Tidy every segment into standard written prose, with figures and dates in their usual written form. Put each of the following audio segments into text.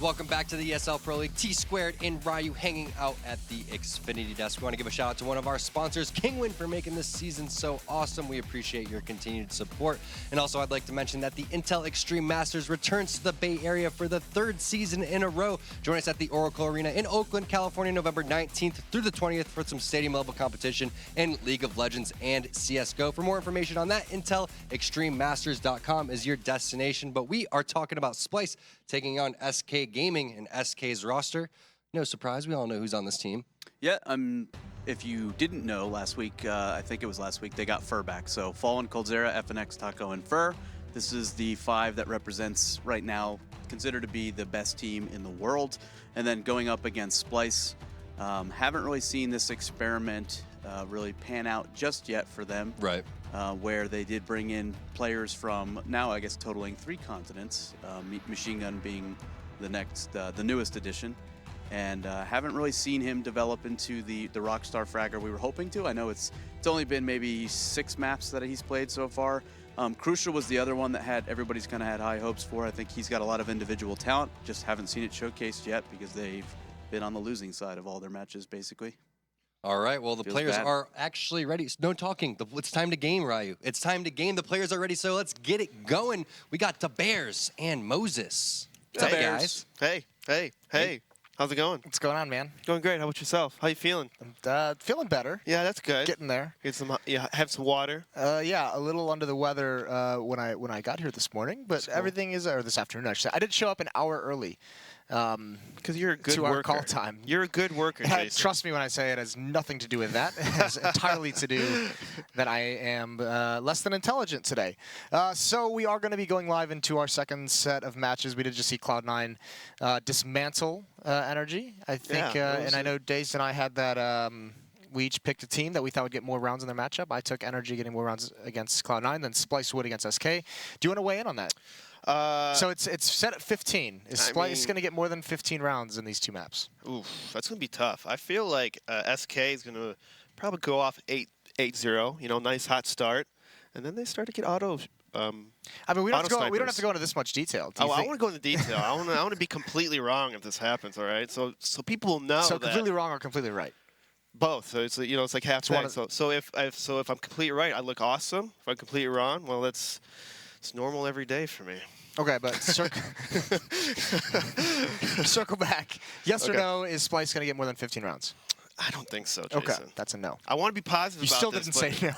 welcome back to the ESL Pro League. T-Squared and Ryu hanging out at the Xfinity desk. We want to give a shout out to one of our sponsors, Kingwin, for making this season so awesome. We appreciate your continued support. And also, I'd like to mention that the Intel Extreme Masters returns to the Bay Area for the third season in a row. Join us at the Oracle Arena in Oakland, California, November 19th through the 20th for some stadium-level competition in League of Legends and CSGO. For more information on that, IntelExtremeMasters.com is your destination. But we are talking about Splyce taking on SK Gaming and SK's roster. No surprise, we all know who's on this team. Yeah, if you didn't know, last week, I think it was last week, they got Fur back. So Fallen, Coldzera, FNX, Taco, and Fur. This is the 5 that represents, right now, considered to be the best team in the world. And then going up against Splyce, haven't really seen this experiment really pan out just yet for them. Right. Where they did bring in players from, now I guess totaling 3 continents, Machine Gun being the newest addition. And haven't really seen him develop into the Rockstar fragger we were hoping to. I know it's only been maybe 6 maps that he's played so far. Crucial was the other one that everybody's kind of had high hopes for. I think he's got a lot of individual talent, just haven't seen it showcased yet because they've been on the losing side of all their matches, basically. All right, well, the players are actually ready. No talking. It's time to game, Ryu. It's time to game. The players are ready, so let's get it going. We got the Bears and Moses. What's up, guys? Hey. How's it going? What's going on, man? Going great. How about yourself? How you feeling? Feeling better. Yeah, that's good. Getting there. Get some. Yeah, have some water. Yeah, a little under the weather when I got here this morning, but everything is, or this afternoon, actually. I did show up an hour early. Because you're a good to worker. Our call time. You're a good worker, Jason. Trust me when I say it has nothing to do with that. It has entirely to do that I am less than intelligent today. So we are going to be going live into our second set of matches. We did just see Cloud9 dismantle Energy, I think. And I know Daze and I had that... we each picked a team that we thought would get more rounds in their matchup. I took Energy getting more rounds against Cloud9, then Splyce would against SK. Do you want to weigh in on that? So it's set at 15. Is Splyce going to get more than 15 rounds in these 2 maps? Oof, that's going to be tough. I feel like SK is going to probably go off 8-0. You know, nice hot start, and then they start to get auto. I mean, we don't have to go into this much detail. I want to go into detail. I want to be completely wrong if this happens. All right, so people will know. So completely wrong or completely right? Both. So it's it's like half. So if I'm completely right, I look awesome. If I'm completely wrong, well, it's normal every day for me. Okay, but circle back. Yes or no, is Splyce going to get more than 15 rounds? I don't think so, Jason. Okay, that's a no. I want to be positive you about this. You still didn't say no.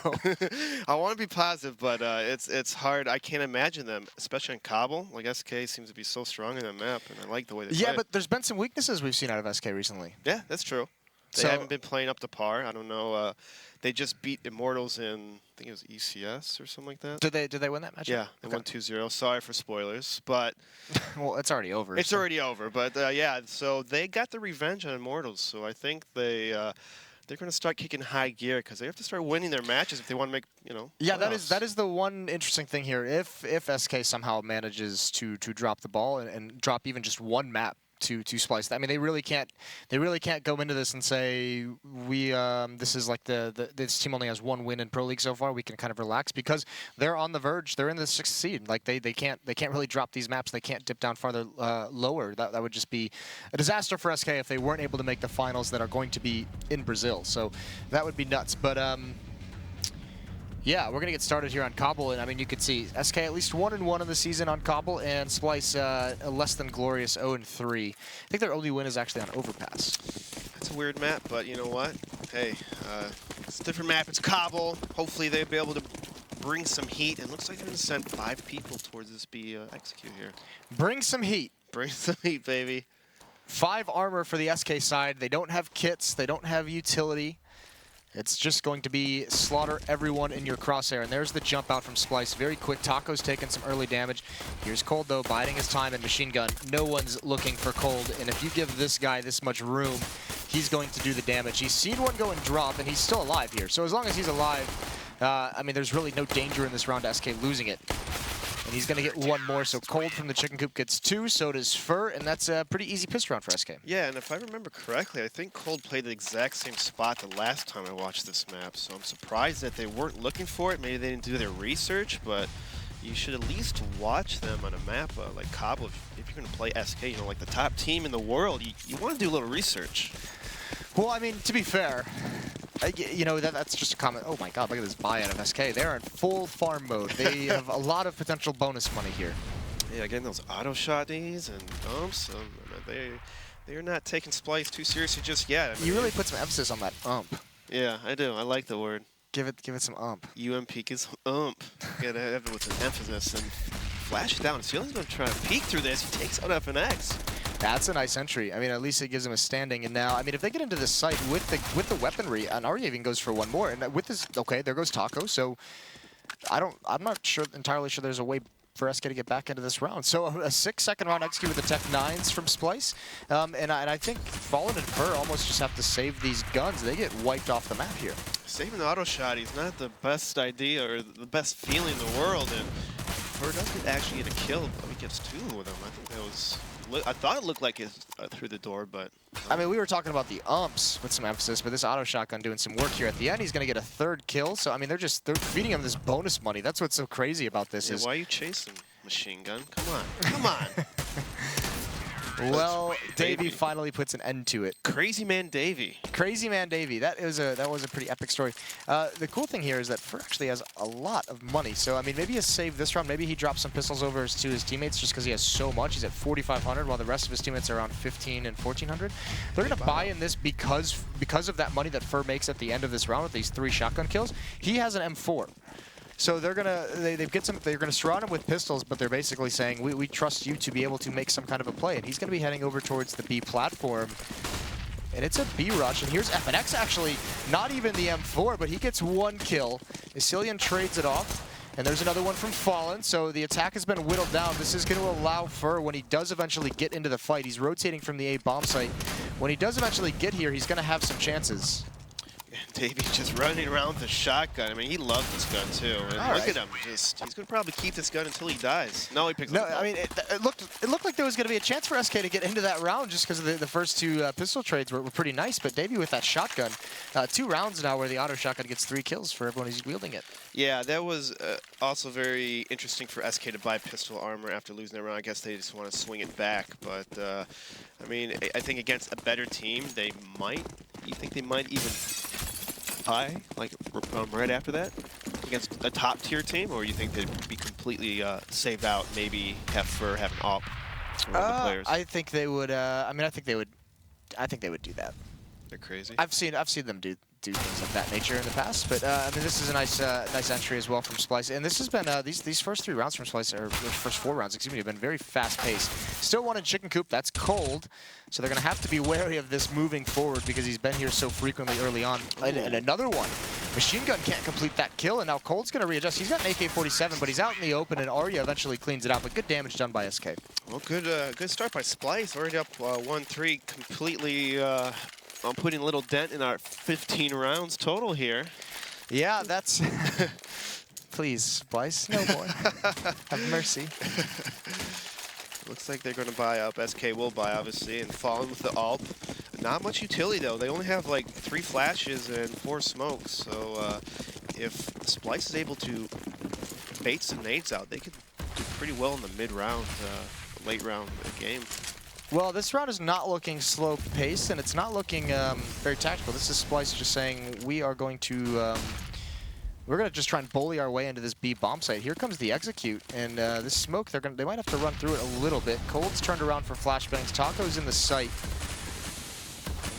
I want to be positive, but it's hard. I can't imagine them, especially in Cbble. Like, SK seems to be so strong in that map, and I like the way they play. Yeah, but there's been some weaknesses we've seen out of SK recently. Yeah, that's true. They haven't been playing up to par. I don't know. They just beat Immortals in, I think it was ECS or something like that. Did they win that match? Yeah, they won 2-0. Sorry for spoilers, but well, it's already over. It's already over, but yeah. So they got the revenge on Immortals. So I think they're going to start kicking high gear because they have to start winning their matches if they want to make Yeah, that is the one interesting thing here. If SK somehow manages to drop the ball and drop even just one map to Splyce. I mean, they really can't go into this and say this is like this team only has 1 win in Pro League so far. We can kind of relax because they're on the verge. They're in the 6th seed. Like they can't really drop these maps. They can't dip down farther lower. That would just be a disaster for SK if they weren't able to make the finals that are going to be in Brazil. So that would be nuts. But yeah, we're going to get started here on Cbble, and I mean, you could see SK at least 1-1 in the season on Cbble, and Splyce a less than glorious 0-3. I think their only win is actually on Overpass. That's a weird map, but you know what? Hey, it's a different map. It's Cbble. Hopefully they'll be able to bring some heat. It looks like they're going to send 5 people towards this B execute here. Bring some heat. Bring some heat, baby. 5 armor for the SK side. They don't have kits. They don't have utility. It's just going to be slaughter everyone in your crosshair. And there's the jump out from Splyce. Very quick. Taco's taking some early damage. Here's Cold, though, biding his time in Machine Gun. No one's looking for Cold. And if you give this guy this much room, he's going to do the damage. He's seen one go and drop, and he's still alive here. So as long as he's alive, I mean, there's really no danger in this round to SK losing it. And he's going to get 1 more, so Cold from the Chicken Coop gets 2, so does Fur, and that's a pretty easy piss round for SK. Yeah, and if I remember correctly, I think Cold played the exact same spot the last time I watched this map, so I'm surprised that they weren't looking for it. Maybe they didn't do their research, but you should at least watch them on a map like Cbble. If you're going to play SK, you know, like the top team in the world, you want to do a little research. Well, I mean, to be fair, you know, that's just a comment. Oh my God, look at this buyout of SK. They're in full farm mode. They have a lot of potential bonus money here. Yeah, getting those auto shotties and dumps. They're not taking Splyce too seriously just yet. I mean, you really put some emphasis on that Yeah, I do. I like the word. Give it some Peek is Gotta have it with an emphasis and flash it down. Sealy's gonna try to peek through this. He takes out FNX. That's a nice entry. I mean, at least it gives him a standing. And now, I mean, if they get into this site with the weaponry, and Arya even goes for one more. And with this, okay, there goes Taco. So I'm not entirely sure there's a way for SK to get back into this round. So a 6-second round execute with the Tech 9s from Splyce. And I think Fallen and Fur almost just have to save these guns. They get wiped off the map here. Saving the auto shot is not the best idea or the best feeling in the world. And Fur doesn't actually get a kill, but he gets 2 with him. I think that was... I thought it looked like it through the door, but... I mean, we were talking about the umps with some emphasis, but this auto shotgun doing some work here at the end. He's going to get a 3rd kill. So, I mean, they're feeding him this bonus money. That's what's so crazy about this. Yeah, why are you chasing Machine Gun? Come on. Come on. Well, Davey finally puts an end to it. Crazy Man Davey. Crazy Man Davey. That was a pretty epic story. The cool thing here is that Fur actually has a lot of money. So, I mean, maybe he'll save this round. Maybe he drops some pistols over to his teammates just because he has so much. He's at 4,500 while the rest of his teammates are around 1,500 and 1,400. They're going to buy in this because of that money that Fur makes at the end of this round with these 3 shotgun kills. He has an M4. So they're gonna surround him with pistols, but they're basically saying we trust you to be able to make some kind of a play, and he's gonna be heading over towards the B platform, and it's a B rush. And here's FNX actually, not even the M4, but he gets 1 kill. Isilian trades it off, and there's another one from Fallen. So the attack has been whittled down. This is gonna allow Fur, when he does eventually get into the fight, he's rotating from the A bomb site. When he does eventually get here, he's gonna have some chances. Davey just running around with a shotgun. I mean, he loves this gun too. And look at him. He's gonna probably keep this gun until he dies. No, he picks up. No, I mean, it looked like there was gonna be a chance for SK to get into that round just because the first 2 pistol trades were pretty nice. But Davey with that shotgun, 2 rounds now where the auto shotgun gets 3 kills for everyone who's wielding it. Yeah, that was also very interesting for SK to buy pistol armor after losing that round. I guess they just want to swing it back. But I mean, I think against a better team, they might. You think they might even buy like right after that against a top tier team, or you think they'd be completely saved out? Maybe have Fur have an op for one of the players. I think they would. I mean, I think they would do that. They're crazy. I've seen them do things of that nature in the past, but I mean, this is a nice entry as well from Splyce, and this has been these first 3 rounds from Splyce, or first 4 rounds, excuse me, have been very fast paced. Still one in Chicken Coop, that's cold, so they're gonna have to be wary of this moving forward because he's been here so frequently early on. And another one, Machine Gun can't complete that kill, and now Cold's gonna readjust. He's got an AK-47, but he's out in the open, and Arya eventually cleans it out. But good damage done by SK. Well, good start by Splyce. Already up 1-3, completely. I'm putting a little dent in our 15 rounds total here. Yeah, that's... Please, Splyce, no more. Have mercy. Looks like they're going to buy up. SK will buy, obviously, and Fallen with the AWP. Not much utility, though. They only have, like, 3 flashes and 4 smokes. So if Splyce is able to bait some nades out, they could do pretty well in the mid-round, late round game. Well, this round is not looking slow-paced, and it's not looking very tactical. This is Splyce just saying we are going to just try and bully our way into this B bomb site. Here comes the execute, and this smoke they might have to run through it a little bit. Cold's turned around for flashbangs. Taco's in the site.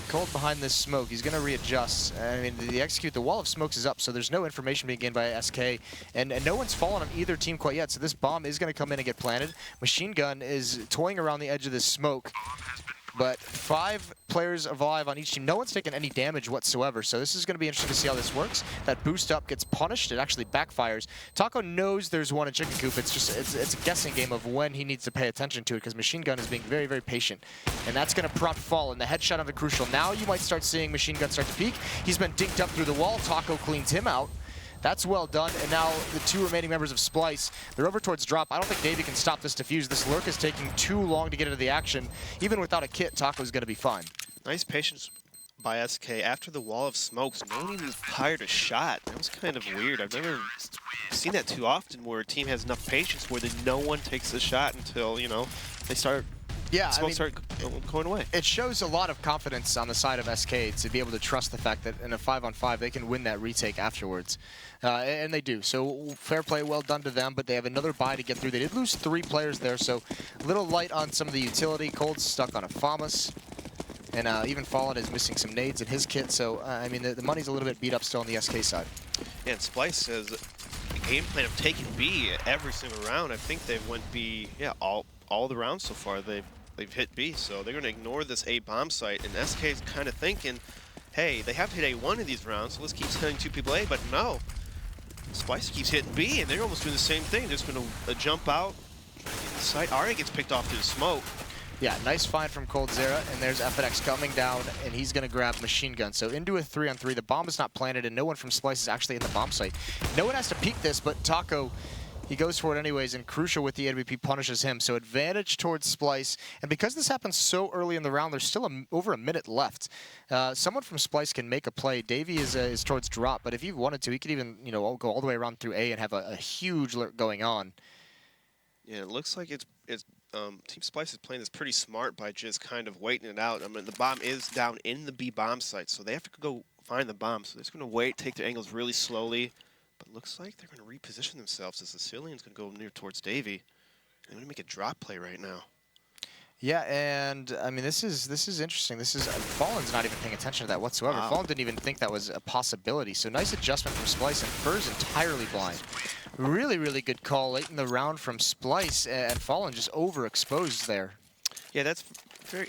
Cold behind this smoke. He's going to readjust. I mean, the execute, the wall of smokes is up, so there's no information being gained by SK, and no one's fallen on either team quite yet, so this bomb is going to come in and get planted. Machine Gun is toying around the edge of this smoke, but 5 players alive on each team. No one's taken any damage whatsoever, so this is going to be interesting to see how this works. That boost up gets punished. It actually backfires. Taco knows there's one in Chicken Coop. It's just it's a guessing game of when he needs to pay attention to it, because Machine Gun is being very, very patient, and that's going to prompt Fallen. The headshot on the crucial. Now you might start seeing Machine Gun start to peek. He's been dinked up through the wall. Taco cleans him out. That's well done, and now the 2 remaining members of Splyce, they're over towards drop. I don't think Davey can stop this defuse. This lurk is taking too long to get into the action. Even without a kit, Taco's going to be fine. Nice patience by SK after the wall of smokes. No one even fired a shot. That was kind of weird. I've never seen that too often where a team has enough patience where no one takes a shot until, you know, they start, smoke start going away. It shows a lot of confidence on the side of SK to be able to trust the fact that in a 5-on-5 they can win that retake afterwards. And they do. So fair play, well done to them, but they have another bye to get through. They did lose 3 players there, so a little light on some of the utility. Cold's stuck on a Famas. And even Fallen is missing some nades in his kit, so I mean the money's a little bit beat up still on the SK side. Yeah, and Splyce has a game plan of taking B every single round. I think they've went B, yeah, all the rounds so far. They've hit B, so they're going to ignore this A bomb site. And SK's kind of thinking, hey, they have hit A1 in these rounds, so let's keep sending 2 people A. But no, Splyce keeps hitting B, and they're almost doing the same thing. They're just going to jump out, try to get in the site. Arya gets picked off through the smoke. Yeah, nice find from coldzera, and there's FNX coming down, and he's going to grab machine gun. So into a 3-on-3, the bomb is not planted, and no one from Splyce is actually in the bomb site. No one has to peek this, but Taco, he goes for it anyways, and Crucial with the AWP punishes him. So advantage towards Splyce, and because this happens so early in the round, there's still over a minute left. Someone from Splyce can make a play. Davey is towards drop, but if he wanted to, he could even go all the way around through A and have a huge lurk going on. Yeah, it looks like it's Team Splyce is playing this pretty smart by just kind of waiting it out. I mean, the bomb is down in the B bomb site, so they have to go find the bomb. So they're just going to wait, take their angles really slowly. But it looks like they're going to reposition themselves as the Cillian's going to go near towards Davey. They're going to make a drop play right now. Yeah, and I mean this is interesting. This is Fallen's not even paying attention to that whatsoever. Wow. Fallen didn't even think that was a possibility. So nice adjustment from Splyce, and Fur's entirely blind. Really, really good call late in the round from Splyce, and Fallen just overexposed there. Yeah, that's very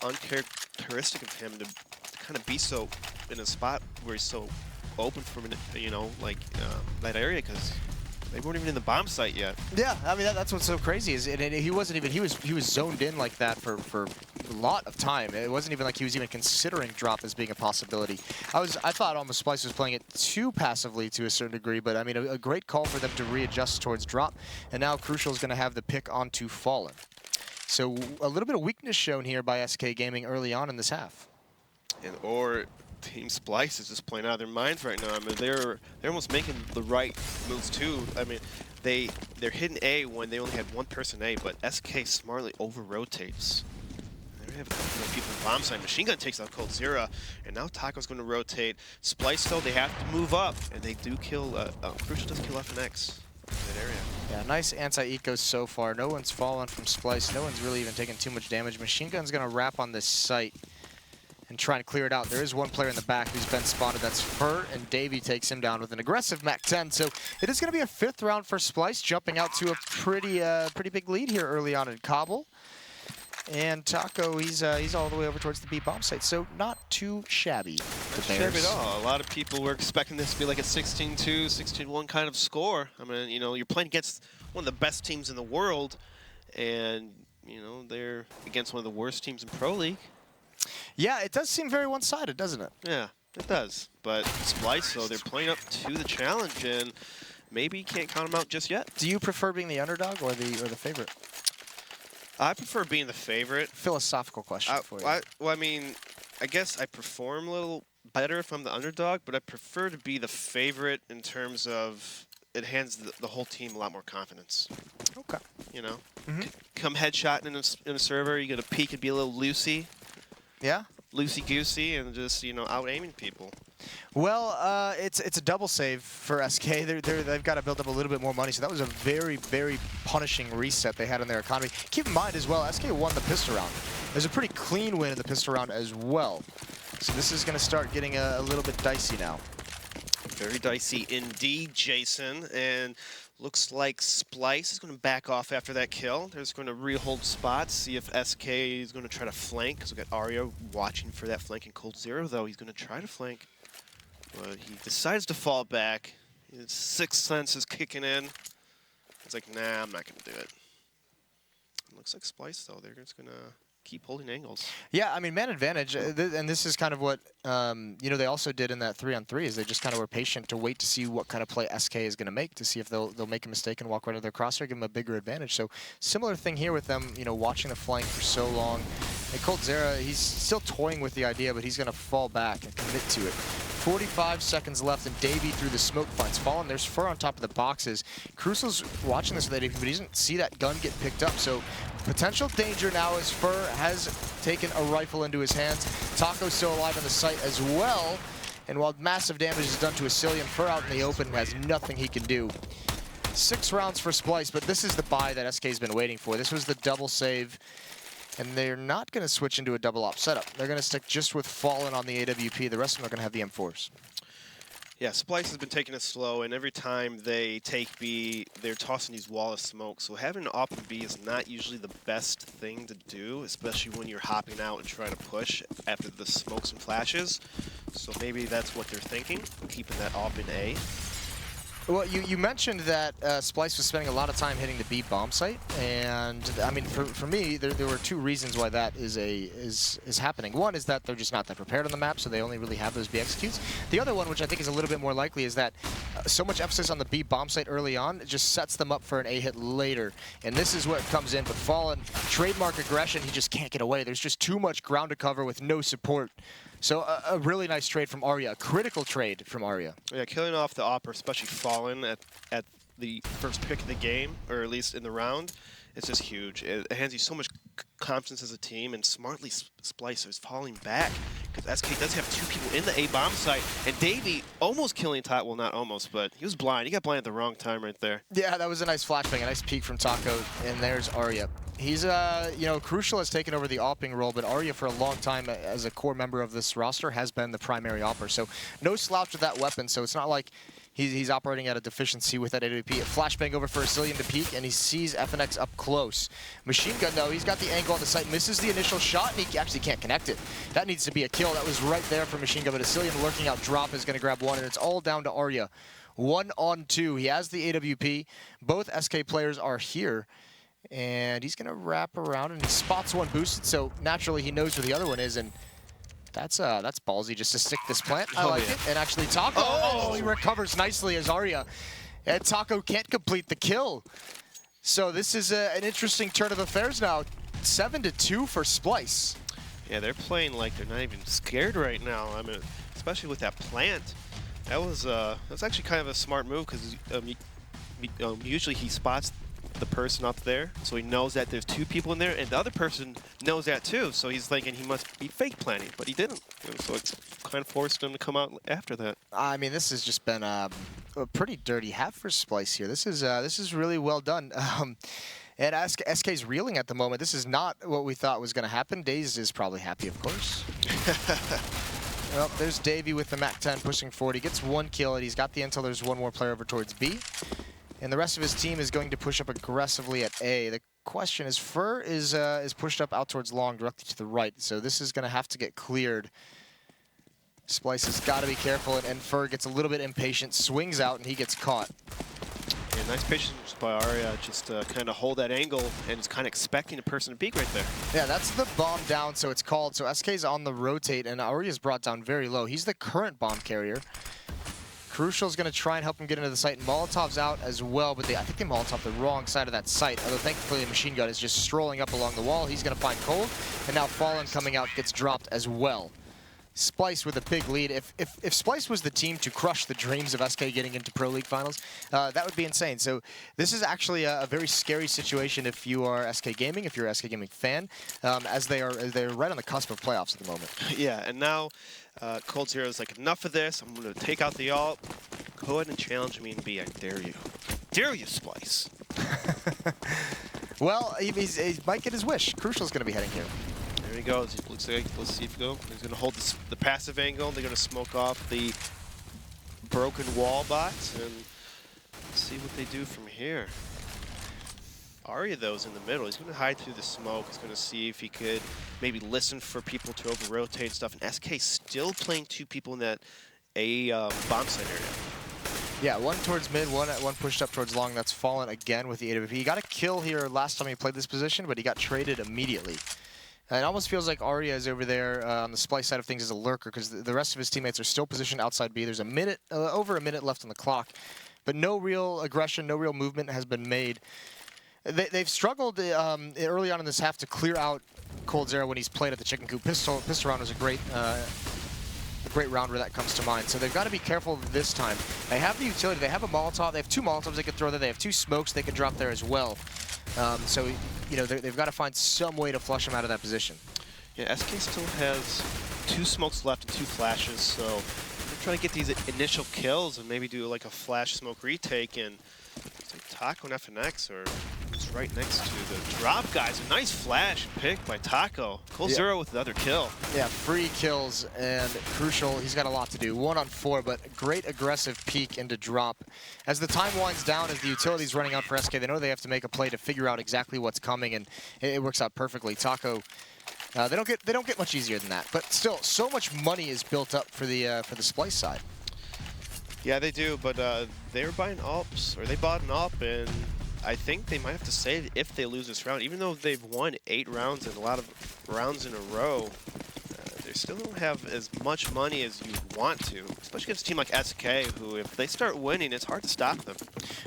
uncharacteristic of him to kind of be so in a spot where he's so open for that area, because they weren't even in the bomb site yet. Yeah, I mean that's what's so crazy is he wasn't even he was zoned in like that for a lot of time. It wasn't even like he was even considering drop as being a possibility. I thought almost Splyce was playing it too passively to a certain degree, but I mean a great call for them to readjust towards drop, and now Crucial is going to have the pick onto Fallen. So a little bit of weakness shown here by SK Gaming early on in this half. Or Team Splyce is just playing out of their minds right now. I mean, they're almost making the right moves too. I mean, they're hitting A when they only had 1 person A, but SK smartly over-rotates. They have people in bomb side. Machine Gun takes out coldzera, and now Taco's going to rotate. Splyce, though, they have to move up, and they do kill. Crucial does kill FNX in that area. Yeah, nice anti-eco so far. No one's fallen from Splyce. No one's really even taken too much damage. Machine Gun's going to wrap on this site and try and clear it out. There is one player in the back who's been spotted. That's Fur, and Davey takes him down with an aggressive Mac-10. So it is going to be a 5th round for Splyce, jumping out to a pretty big lead here early on in Cbble. And Taco, he's all the way over towards the B bomb site, so not too shabby. Not shabby at all. A lot of people were expecting this to be like a 16-2, 16-1 kind of score. I mean, you're playing against one of the best teams in the world, and they're against one of the worst teams in Pro League. Yeah, it does seem very one-sided, doesn't it? Yeah, it does. But Splyce, though, they're playing up to the challenge, and maybe you can't count them out just yet. Do you prefer being the underdog or the favorite? I prefer being the favorite. Philosophical question for you. Well, I mean, I guess I perform a little better if I'm the underdog, but I prefer to be the favorite in terms of it hands the whole team a lot more confidence. Okay. Come headshot in a server, you get a peek and be a little loosey. Yeah? Loosey-goosey and just, out-aiming people. Well, it's a double save for SK. They've got to build up a little bit more money, so that was a very, very punishing reset they had in their economy. Keep in mind as well, SK won the pistol round. There's a pretty clean win in the pistol round as well. So this is going to start getting a little bit dicey now. Very dicey indeed, Jason. And looks like Splyce is going to back off after that kill. They're just going to rehold spots, see if SK is going to try to flank, because we've got Arya watching for that flank in coldzera, though. He's going to try to flank, but he decides to fall back. His sixth sense is kicking in. He's like, nah, I'm not going to do it. Looks like Splyce, though. They're just going to keep holding angles. Yeah, I mean, man advantage, and this is kind of what they also did in that 3-on-3 is they just kind of were patient to wait to see what kind of play SK is going to make, to see if they'll make a mistake and walk right into their crosshair, give them a bigger advantage. So similar thing here with them, watching the flank for so long. And coldzera, he's still toying with the idea, but he's going to fall back and commit to it. 45 seconds left, and Davey through the smoke finds Fallen. There's Fur on top of the boxes. Crucial's watching this with ADP, but he doesn't see that gun get picked up. So potential danger now as Fur has taken a rifle into his hands. Taco's still alive on the site as well. And while massive damage is done to Asilium, Fur out in the open has nothing he can do. 6 rounds for Splyce, but this is the buy that SK's been waiting for. This was the double save. And they're not going to switch into a double op setup. They're going to stick just with Fallen on the AWP. The rest of them are going to have the M4s. Yeah, Splyce has been taking it slow, and every time they take B, they're tossing these wall of smoke. So having an op in B is not usually the best thing to do, especially when you're hopping out and trying to push after the smokes and flashes. So maybe that's what they're thinking, keeping that op in A. Well, you mentioned that Splyce was spending a lot of time hitting the B bomb site, and I mean, for me, there were 2 reasons why that is happening. One is that they're just not that prepared on the map, so they only really have those B executes. The other one, which I think is a little bit more likely, is that so much emphasis on the B bomb site early on, it just sets them up for an A hit later, and this is where it comes in. But Fallen, trademark aggression, he just can't get away. There's just too much ground to cover with no support. So a really nice trade from Arya, a critical trade from Arya. Yeah, killing off the Opera, especially Fallen at the first pick of the game, or at least in the round, it's just huge. It hands you so much confidence as a team, and smartly Splyce is falling back because SK does have 2 people in the A bomb site, and Davey almost killing Taco. Well, not almost, but he was blind. He got blind at the wrong time right there. Yeah, that was a nice flashbang, a nice peek from Taco, and there's Arya. He's, Crucial has taken over the opping role, but Arya for a long time as a core member of this roster has been the primary opper. So no slouch with that weapon, so it's not like he's operating at a deficiency with that AWP. A flashbang over for Asilium to peek, and he sees FNX up close. Machine gun, though, he's got the angle on the site, misses the initial shot, and he actually can't connect it. That needs to be a kill. That was right there for Machine gun, but Asilium lurking out drop is going to grab 1, and it's all down to Arya. 1 on 2. He has the AWP. Both SK players are here. And he's going to wrap around, and he spots 1 boosted, so naturally he knows where the other one is, and that's ballsy just to stick this plant. I like it. And actually Taco, he recovers nicely as Arya. And Taco can't complete the kill. So this is an interesting turn of affairs now. 7-2 for Splyce. Yeah, they're playing like they're not even scared right now. I mean, especially with that plant. That's actually kind of a smart move because usually he spots the person up there, so he knows that there's 2 people in there, and the other person knows that too, so he's thinking he must be fake planning, but he didn't. So it's kind of forced him to come out after that. I mean, this has just been a pretty dirty half for Splyce here. This is really well done. And SK's reeling at the moment. This is not what we thought was going to happen. Daze is probably happy, of course. Well, there's Davey with the MAC-10 pushing forward. He gets 1 kill, and he's got the intel. There's 1 more player over towards B. And the rest of his team is going to push up aggressively at A. The question is, Fur is pushed up out towards long, directly to the right. So this is going to have to get cleared. Splyce has got to be careful, and Fur gets a little bit impatient, swings out, and he gets caught. Yeah, nice patience by Arya, just kind of hold that angle, and is kind of expecting a person to peek right there. Yeah, that's the bomb down, so it's called. So SK's on the rotate, and Arya's brought down very low. He's the current bomb carrier. Crucial's going to try and help him get into the site. Molotov's out as well, but I think they Molotov the wrong side of that site. Although thankfully the machine gun is just strolling up along the wall. He's going to find Cold, and now Fallen coming out gets dropped as well. Splyce with a big lead. If Splyce was the team to crush the dreams of SK getting into Pro League finals, that would be insane. So this is actually a very scary situation if you are SK Gaming, if you're an SK Gaming fan, as they're right on the cusp of playoffs at the moment. Yeah, and now coldzera is like, enough of this. I'm going to take out the ult. Go ahead and challenge me in B. I dare you. Dare you, Splyce. Well, he might get his wish. Crucial's going to be heading here. There he goes. He looks like, let's see if he goes. He's going to hold the passive angle. They're going to smoke off the broken wall bots, and let's see what they do from here. Arya, though, is in the middle. He's going to hide through the smoke. He's going to see if he could maybe listen for people to over-rotate and stuff. And SK still playing 2 people in that bomb site area. Yeah, 1 towards mid, one pushed up towards long. That's Fallen again with the AWP. He got a kill here last time he played this position, but he got traded immediately. It almost feels like Arya is over there on the Splyce side of things as a lurker, because the rest of his teammates are still positioned outside B. There's a minute, over a minute left on the clock, but no real aggression, no real movement has been made. They've struggled early on in this half to clear out coldzera when he's played at the chicken coop. Pistol round was a great round where that comes to mind. So they've got to be careful this time. They have the utility. They have a Molotov. They have 2 Molotovs they could throw there. They have 2 smokes they could drop there as well. So, you know, they've got to find some way to flush him out of that position. Yeah, SK still has 2 smokes left and 2 flashes, so they're trying to get these initial kills and maybe do like a flash smoke retake. And it's like Taco and FNX are just right next to the drop guys. A nice flash pick by Taco. coldzera with another kill. Yeah, free kills and crucial. He's got a lot to do. 1 on 4, but a great aggressive peek into drop. As the time winds down, as the utility's running out for SK, they know they have to make a play to figure out exactly what's coming, and it works out perfectly. Taco, they don't get much easier than that, but still, so much money is built up for the Splyce side. Yeah, they do, but they're buying AWPs, or they bought an AWP, and I think they might have to save if they lose this round. Even though they've won 8 rounds and a lot of rounds in a row, they still don't have as much money as you want to, especially against a team like SK, who, if they start winning, it's hard to stop them.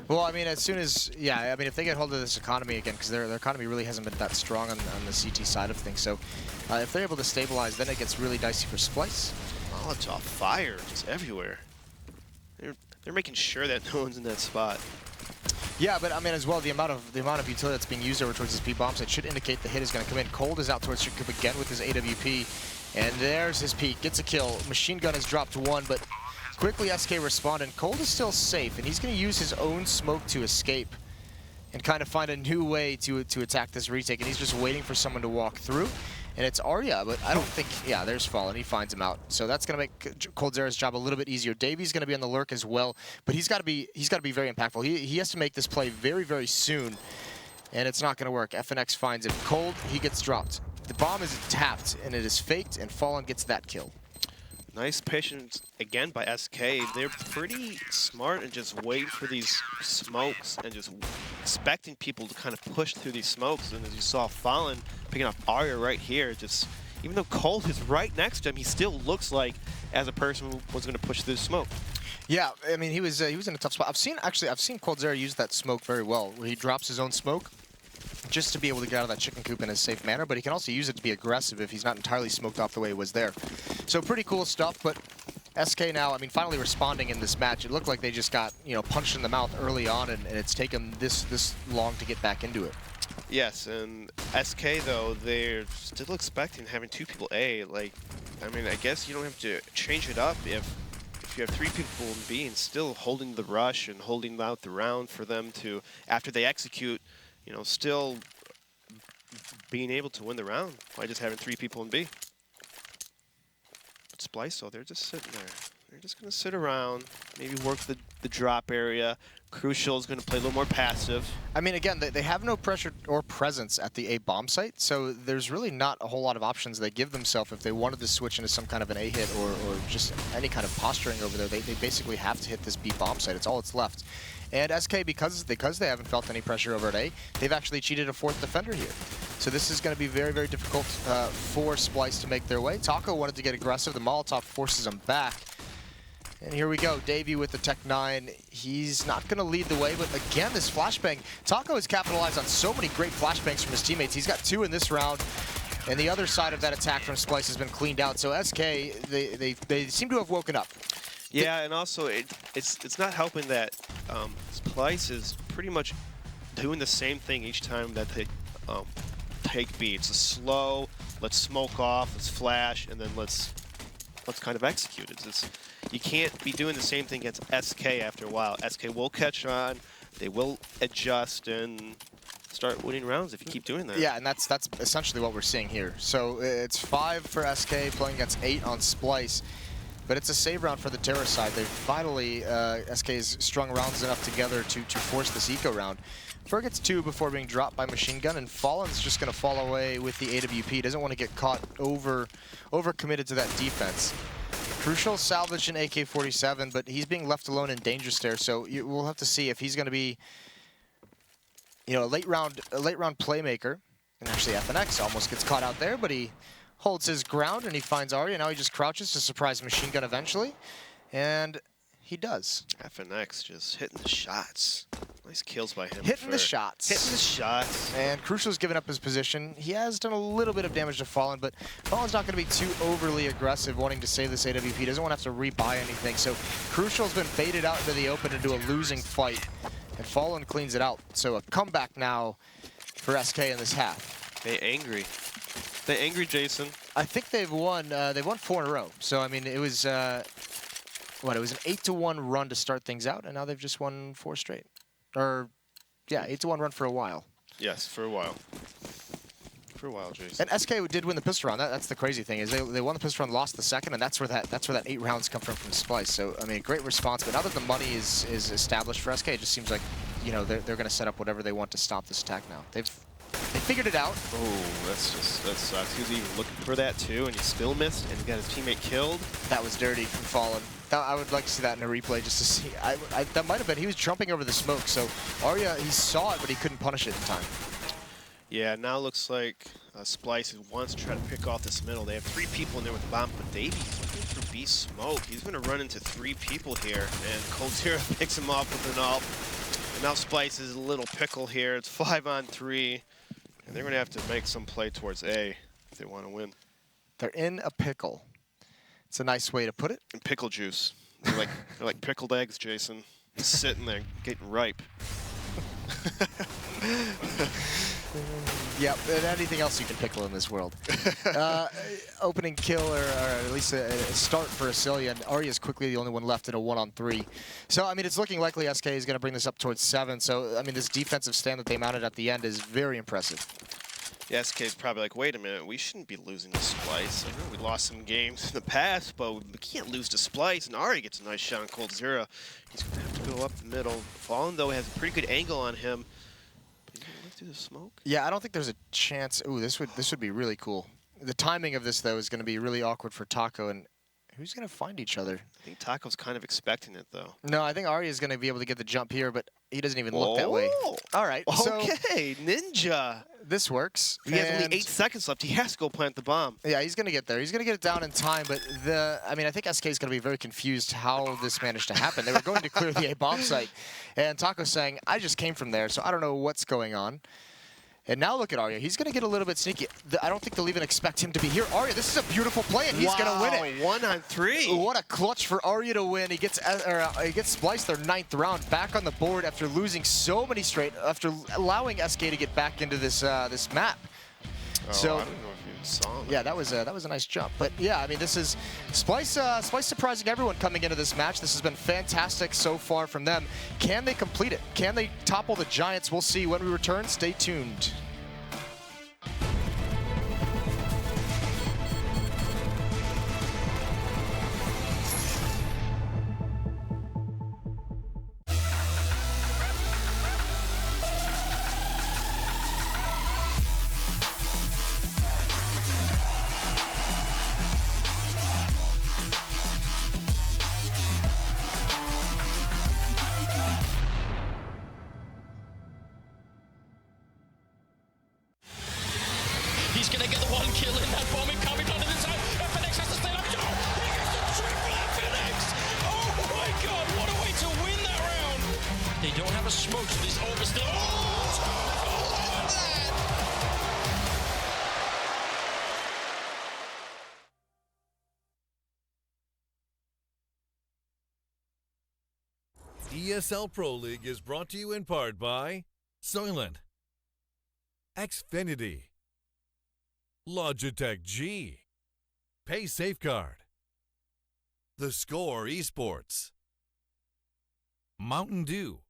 Well, I mean, as soon as, yeah, I mean, if they get hold of this economy again, because their economy really hasn't been that strong on the CT side of things, so if they're able to stabilize, then it gets really dicey for Splyce. Molotov fire just everywhere. They're making sure that no one's in that spot. Yeah, but I mean, as well, the amount of utility that's being used over towards this B bomb site should indicate the hit is going to come in. Cold is out towards Chicken again with his AWP, and there's his peek. Gets a kill. Machine gun has dropped 1, but quickly SK respond, and Cold is still safe, and he's going to use his own smoke to escape and kind of find a new way to attack this retake, and he's just waiting for someone to walk through. And it's Arya, but I don't think, yeah, there's Fallen. He finds him out. So that's going to make coldzera's job a little bit easier. Davy's going to be on the lurk as well, but he's got to be very impactful. He has to make this play very, very soon, and it's not going to work. FNX finds him. Cold, he gets dropped. The bomb is tapped, and it is faked, and Fallen gets that kill. Nice patience again by SK. They're pretty smart and just wait for these smokes and just expecting people to kind of push through these smokes. And as you saw, Fallen picking up Arya right here, just even though Cold is right next to him, he still looks like as a person who was going to push through the smoke. Yeah, I mean, he was in a tough spot. I've seen coldzera use that smoke very well, where he drops his own smoke just to be able to get out of that chicken coop in a safe manner, but he can also use it to be aggressive if he's not entirely smoked off the way he was there. So pretty cool stuff, but SK now, I mean, finally responding in this match. It looked like they just got, you know, punched in the mouth early on, and it's taken this long to get back into it. Yes, and SK, though, they're still expecting having 2 people A. Like, I mean, I guess you don't have to change it up if you have 3 people in B and still holding the rush and holding out the round for them to, after they execute, you know, still being able to win the round by just having 3 people in B. But Splyce, though, they're just sitting there. They're just going to sit around, maybe work the drop area. Crucial is going to play a little more passive. I mean, again, they have no pressure or presence at the A bomb site, so there's really not a whole lot of options they give themselves if they wanted to switch into some kind of an A hit or just any kind of posturing over there. They basically have to hit this B bomb site. It's all that's left. And SK, because they haven't felt any pressure over at A, they've actually cheated a 4th defender here. So this is going to be very, very difficult for Splyce to make their way. Taco wanted to get aggressive. The Molotov forces him back. And here we go, Davey with the Tech 9. He's not going to lead the way, but again, this flashbang. Taco has capitalized on so many great flashbangs from his teammates. He's got 2 in this round, and the other side of that attack from Splyce has been cleaned out. So SK, they seem to have woken up. Yeah, and also it's not helping that Splyce is pretty much doing the same thing each time that they take B. It's a slow, let's smoke off, let's flash, and then let's kind of execute it. You can't be doing the same thing against SK after a while. SK will catch on, they will adjust and start winning rounds if you keep doing that. Yeah, and that's essentially what we're seeing here. So it's 5 for SK, playing against 8 on Splyce. But it's a save round for the Terror side. They've finally, SK's strung rounds enough together to force this eco round. Fer gets 2 before being dropped by Machine Gun, and Fallen's just going to fall away with the AWP. Doesn't want to get caught over committed to that defense. Crucial salvage in AK-47, but he's being left alone in danger stare, so we'll have to see if he's going to be, you know, a late round playmaker And actually, FNX almost gets caught out there, but he holds his ground and he finds Arya. Now he just crouches to surprise Machine Gun eventually. And he does. FNX just hitting the shots. Nice kills by him. Hitting the shots. Hitting the shots. And Crucial's given up his position. He has done a little bit of damage to Fallen, but Fallen's not going to be too overly aggressive, wanting to save this AWP. He doesn't want to have to rebuy anything. So Crucial's been baited out into the open into a losing fight. And Fallen cleans it out. So a comeback now for SK in this half. They angry. They angry, Jason. I think they've won 4 in a row. So, I mean, it was, it was an 8-1 run to start things out, and now they've just won 4 straight. Or, yeah, 8-1 run for a while. Yes, for a while. For a while, Jason. And SK did win the pistol round. That's the crazy thing, is they won the pistol round, lost the second, and that's where that 8 rounds come from Splyce. So, I mean, great response. But now that the money is established for SK, it just seems like, you know, they're going to set up whatever they want to stop this attack now. They figured it out. Oh, that sucks. He was even looking for that too, and he still missed, and he got his teammate killed. That was dirty from Fallen. I would like to see that in a replay just to see. That might have been, he was jumping over the smoke, so Arya, he saw it, but he couldn't punish it in time. Yeah, now it looks like Splyce wants to try to pick off this middle. They have 3 people in there with the bomb, but Davies looking for B smoke. He's going to run into 3 people here, and coldzera picks him off with an ult. And now Splyce is a little pickle here. It's 5-on-3, and they're going to have to make some play towards A if they want to win. They're in a pickle. It's a nice way to put it. And pickle juice. They're like pickled eggs, Jason. Just sitting there, getting ripe. Yep, and anything else you can pickle in this world. Opening kill, or at least a start for Acilia, and Arya is quickly the only one left in a 1-on-3. So, I mean, it's looking likely SK is going to bring this up towards 7. So, I mean, this defensive stand that they mounted at the end is very impressive. The SK is probably like, wait a minute, we shouldn't be losing to Splyce. I know we lost some games in the past, but we can't lose to Splyce. And Ari gets a nice shot on coldzera. He's going to have to go up the middle. Fallen, though, has a pretty good angle on him. But he's going to live through the smoke. Yeah, I don't think there's a chance. Ooh, this would be really cool. The timing of this, though, is going to be really awkward for Taco. And who's going to find each other? I think Taco's kind of expecting it, though. No, I think Arya is going to be able to get the jump here, but he doesn't even look that way. All right. Okay, so Ninja. This works. He has only 8 seconds left. He has to go plant the bomb. Yeah, he's going to get there. He's going to get it down in time, but I mean, I think SK is going to be very confused how this managed to happen. They were going to clear the A bomb site, and Taco's saying, I just came from there, so I don't know what's going on. And now look at Arya. He's going to get a little bit sneaky. I don't think they'll even expect him to be here. Arya, this is a beautiful play, and he's going to win it. 1-on-3. What a clutch for Arya to win. He gets Splyce their 9th round, back on the board after losing so many straight, after allowing SK to get back into this this map. Oh, so, I don't know if you saw him. Yeah, that was a nice jump. But yeah, I mean, this is Splyce surprising everyone coming into this match. This has been fantastic so far from them. Can they complete it? Can they topple the Giants? We'll see when we return. Stay tuned. He's gonna get the 1 kill in that bomb coming onto the side. FNX has to stay up. He gets the triple FNX! Oh my god, what a way to win that round! They don't have a smoke, so this orb is still. ESL Pro League is brought to you in part by Soylent, Xfinity, Logitech G, Pay Safeguard, The Score Esports, Mountain Dew,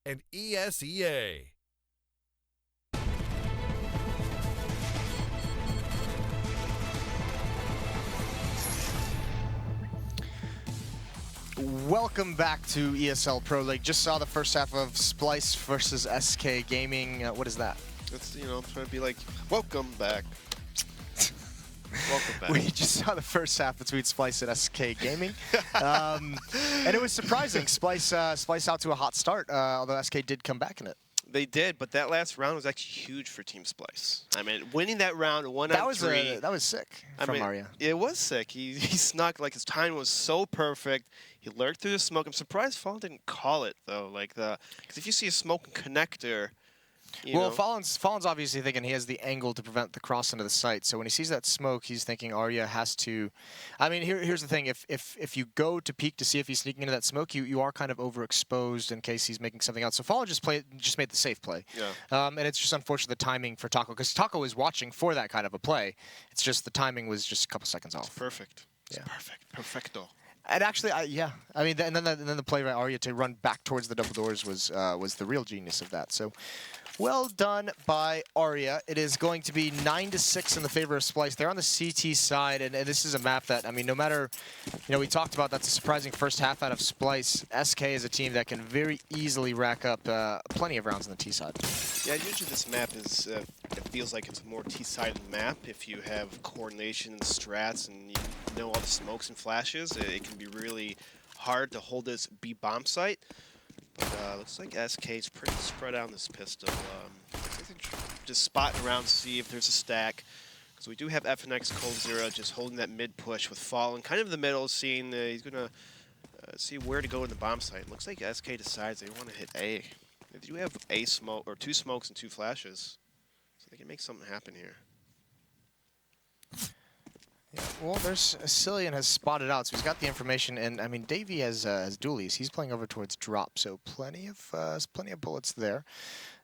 and ESEA. Welcome back to ESL Pro League. Just saw the first half of Splyce versus SK Gaming. What is that? It's, I'm trying to be like, welcome back. Welcome back. We just saw the first half between Splyce and SK Gaming. And it was surprising. Splyce out to a hot start, although SK did come back in it. They did, but that last round was actually huge for Team Splyce. I mean, winning that round 1-on-3. That was sick from Arya. It was sick. He snuck, like, his timing was so perfect. He lurked through the smoke. I'm surprised Fallen didn't call it, though. Because if you see a smoke connector, you know. Fallen's obviously thinking he has the angle to prevent the cross into the site. So when he sees that smoke, he's thinking Arya has to. I mean, here's the thing: if you go to peek to see if he's sneaking into that smoke, you are kind of overexposed in case he's making something out. So Fallen just made the safe play. Yeah. And it's just unfortunate the timing for Taco, because Taco is watching for that kind of a play. It's just the timing was just a couple seconds off. It's perfect. It's yeah. perfect. Perfecto. And actually, yeah. I mean, and then the play by Arya to run back towards the double doors was the real genius of that. So. Well done by Arya. It is going to be 9-6 in the favor of Splyce. They're on the CT side, and this is a map that, I mean, no matter, we talked about that's a surprising first half out of Splyce. SK is a team that can very easily rack up plenty of rounds on the T side. Yeah, usually this map is, it feels like it's a more T-sided map. If you have coordination and strats and you know all the smokes and flashes, it can be really hard to hold this B bomb site. But looks like SK's pretty spread out on this pistol. Just spotting around to see if there's a stack. Because we do have FNX Cold-Zero just holding that mid push with Fallen kind of in the middle, seeing he's going to see where to go in the bomb site. Looks like SK decides they want to hit A. They do have a smoke, or 2 smokes and 2 flashes. So they can make something happen here. Yeah, well, there's Cillian has spotted out, so he's got the information, and I mean Davey has dualies. He's playing over towards drop, so plenty of bullets there.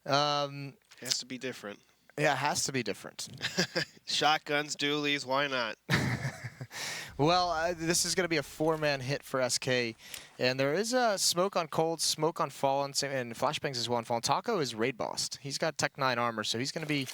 Has to be different. Yeah, it has to be different. Shotguns, dualies, why not? Well, this is going to be a 4-man hit for SK, and there is a smoke on Cold, smoke on Fallen, and Flashbangs as well on Fallen. Taco is raid bossed. He's got Tech 9 armor, so he's going to be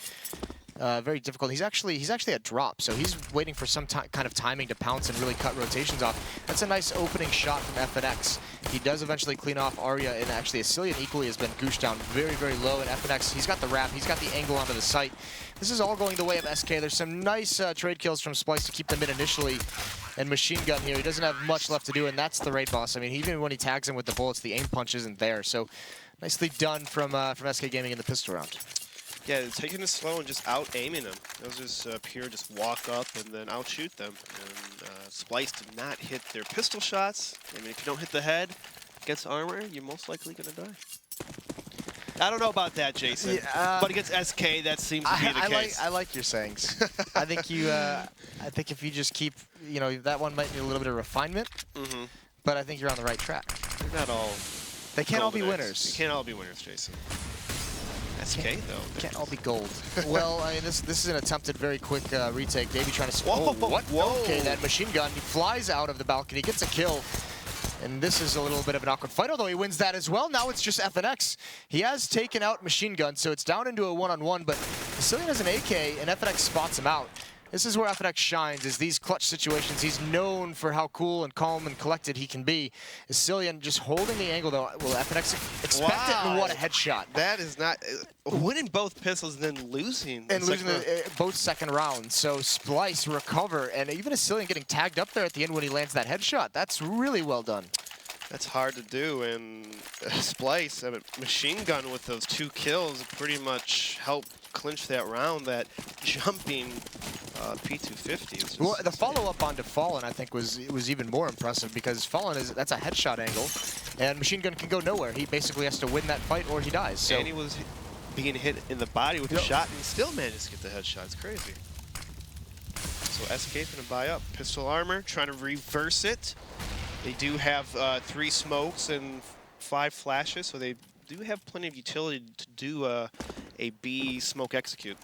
very difficult. He's actually at drop, so he's waiting for some kind of timing to pounce and really cut rotations off. That's a nice opening shot from FNX. He does eventually clean off Arya, and actually Cillian equally has been gooshed down very, very low. And FNX, he's got the wrap, he's got the angle onto the site. This is all going the way of SK. There's some nice trade kills from Splyce to keep them in initially. And Machine Gun here, he doesn't have much left to do, and that's the raid boss. I mean, even when he tags him with the bullets, the aim punch isn't there. So nicely done from SK Gaming in the pistol round. Yeah, taking it slow and just out-aiming them. It was just pure just walk up and then out-shoot them. And Splyce did not hit their pistol shots. I mean, if you don't hit the head against armor, you're most likely going to die. I don't know about that, Jason. Yeah, but against SK, that seems to be the case. I like your sayings. I think if you just keep, that one might need a little bit of refinement. Mm-hmm. But I think you're on the right track. They're not all. They can't all be winners. You can't all be winners, Jason. SK though. Can't all be gold. Well, I mean, this is an attempted very quick retake. Davey trying to. Whoa! What? Whoa! Okay, that machine gun. He flies out of the balcony, gets a kill. And this is a little bit of an awkward fight, although he wins that as well. Now it's just FNX. He has taken out Machine Gun, so it's down into a 1-on-1, but Cillian has an AK, and FNX spots him out. This is where FNX shines, is these clutch situations. He's known for how cool and calm and collected he can be. Is Cillian just holding the angle, though? Will FNX expect it? And what a headshot. That is not... winning both pistols and then losing. And losing both second rounds. So Splyce recover, and even a Cillian getting tagged up there at the end when he lands that headshot. That's really well done. That's hard to do, and Splyce, I mean, Machine Gun with those 2 kills pretty much helped clinch that round. That jumping P250. Well, the follow-up onto Fallen, I think, was even more impressive, because Fallen that's a headshot angle, and Machine Gun can go nowhere. He basically has to win that fight or he dies. So. And he was being hit in the body with a shot, and he still managed to get the headshot. It's crazy. So SK's gonna buy up pistol armor, trying to reverse it. They do have 3 smokes and 5 flashes, so they do have plenty of utility to do a B smoke execute.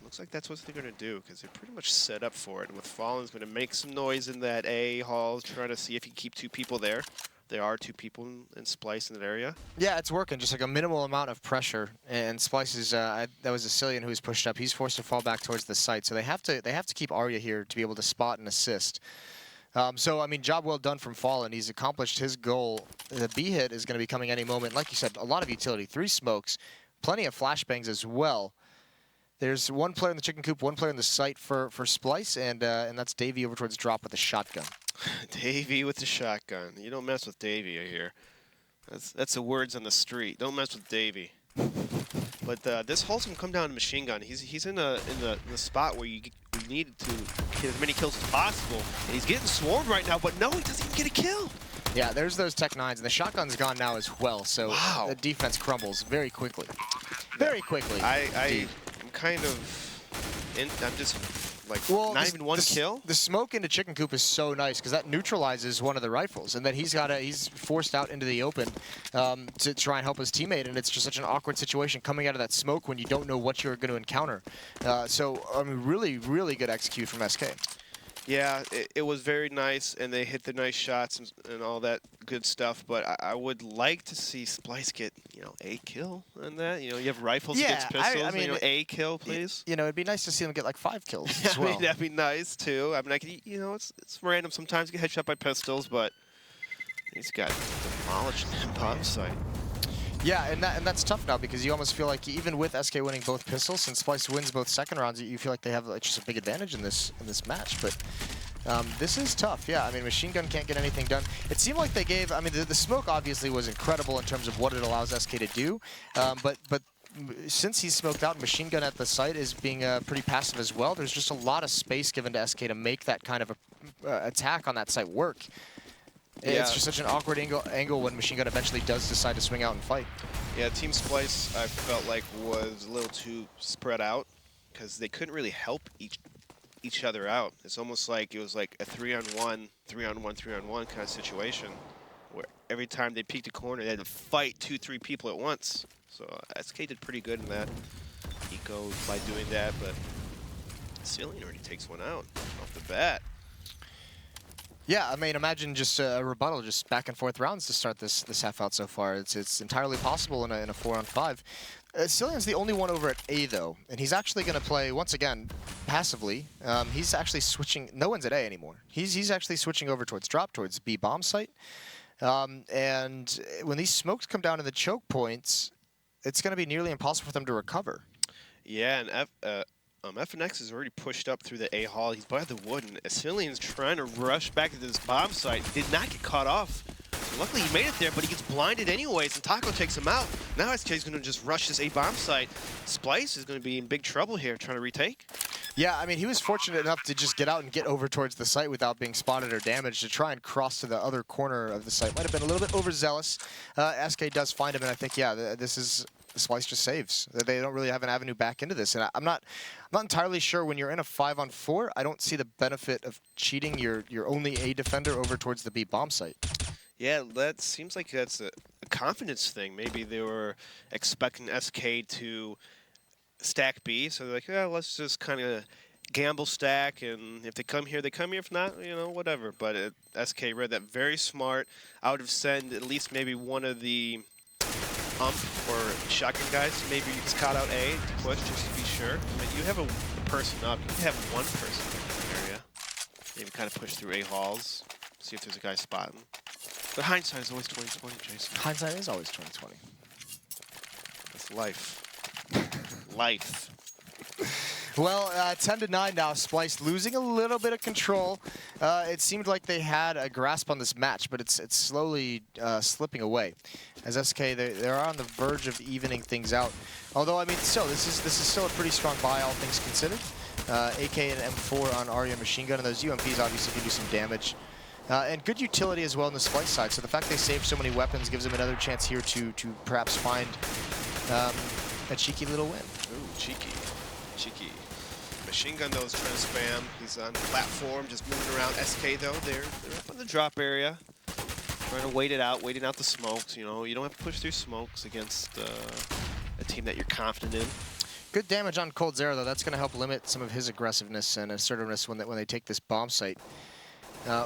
Looks like that's what they're going to do, because they're pretty much set up for it. And with Fallen's going to make some noise in that A hall, trying to see if he can keep 2 people there. There are 2 people in Splyce in that area. Yeah, it's working, just like a minimal amount of pressure. And Splyce is, that was a Cillian who was pushed up. He's forced to fall back towards the site. So they have to keep Arya here to be able to spot and assist. So, I mean, job well done from Fallen. He's accomplished his goal. The B hit is going to be coming any moment. Like you said, a lot of utility. 3 smokes, plenty of flashbangs as well. There's 1 player in the chicken coop, 1 player in the site for Splyce, and that's Davey over towards drop with a shotgun. Davey with the shotgun. You don't mess with Davey, I hear. That's the words on the street. Don't mess with Davey. But this Hulk's gonna come down to machine gun. He's in the spot where you need to get as many kills as possible, and he's getting swarmed right now. But no, he doesn't even get a kill. Yeah, there's those Tech 9s, and the shotgun's gone now as well. So wow. The defense crumbles very quickly. Very quickly. I'm kind of I'm just like not even one kill. The smoke into Chicken Coop is so nice because that neutralizes one of the rifles, and then he's forced out into the open to try and help his teammate, and it's just such an awkward situation coming out of that smoke when you don't know what you're going to encounter. So I mean, really, really good execute from SK. Yeah, it was very nice, and they hit the nice shots and all that good stuff. But I would like to see Splyce get, a kill on that. You have rifles against pistols. I mean, a kill, please. It'd be nice to see them get like 5 kills as well. I mean, that'd be nice too. I mean, it's random. Sometimes you get headshot by pistols, but he's got demolished in bomb site. Yeah, and that's tough now because you almost feel like even with SK winning both pistols, since Splyce wins both second rounds, you feel like they have just a big advantage in this match. But this is tough. Yeah, I mean, machine gun can't get anything done. It seemed like they gave. I mean, the smoke obviously was incredible in terms of what it allows SK to do. But since he's smoked out, machine gun at the site is being pretty passive as well. There's just a lot of space given to SK to make that kind of attack on that site work. Yeah. It's just such an awkward angle when machine gun eventually does decide to swing out and fight. Yeah, Team Splyce, I felt like was a little too spread out because they couldn't really help each other out. It's almost like it was like a 3-on-1, 3-on-1, 3-on-1 kind of situation where every time they peeked a corner, they had to fight 2-3 people at once. So SK did pretty good in that eco by doing that, but Cillian already takes one out off the bat. Yeah, I mean, imagine just a rebuttal, just back and forth rounds to start this half out so far. It's entirely possible in a 4-on-5. Cillian's the only one over at A, though, and he's actually going to play, once again, passively. He's actually switching. No one's at A anymore. He's actually switching over towards drop, towards B bomb site. And when these smokes come down to the choke points, it's going to be nearly impossible for them to recover. Yeah, and FNX is already pushed up through the A hall. He's by the wood, and Cillian's trying to rush back to this bomb site. Did not get caught off. So luckily, he made it there, but he gets blinded anyways, and Taco takes him out. Now SK's going to just rush this A bomb site. Splyce is going to be in big trouble here, trying to retake. Yeah, I mean, he was fortunate enough to just get out and get over towards the site without being spotted or damaged. To try and cross to the other corner of the site might have been a little bit overzealous. SK does find him, and I think, yeah, this is... Splyce just saves. They don't really have an avenue back into this, and I'm not entirely sure when you're in a 5-on-4. I don't see the benefit of cheating your only A defender over towards the B bomb site. Yeah, that seems like that's a confidence thing. Maybe they were expecting SK to stack B, so they're like, yeah, let's just kind of gamble stack, and if they come here, they come here. If not, whatever. But SK read that very smart. I would have sent at least maybe one of the or shotgun guys, maybe you just caught out A to push just to be sure. But you have a person up. You can have one person in the area. Maybe kind of push through A halls, see if there's a guy spotting. But hindsight is always 20/20, Jason. Hindsight is always 20/20. That's life. Life. Well, 10-9 now. Splyce losing a little bit of control. It seemed like they had a grasp on this match, but it's slowly slipping away. As SK, they're on the verge of evening things out. Although, I mean, still, this is still a pretty strong buy, all things considered. AK and M4 on Arya machine gun, and those UMPs obviously can do some damage. And good utility as well on the Splyce side. So the fact they saved so many weapons gives them another chance here to perhaps find a cheeky little win. Ooh, cheeky. Cheeky. Machine gun, though, is trying to spam. He's on the platform, just moving around. SK, though, they're up in the drop area. Trying to waiting out the smokes. You don't have to push through smokes against a team that you're confident in. Good damage on Cold Zero, though. That's going to help limit some of his aggressiveness and assertiveness when they take this bomb site.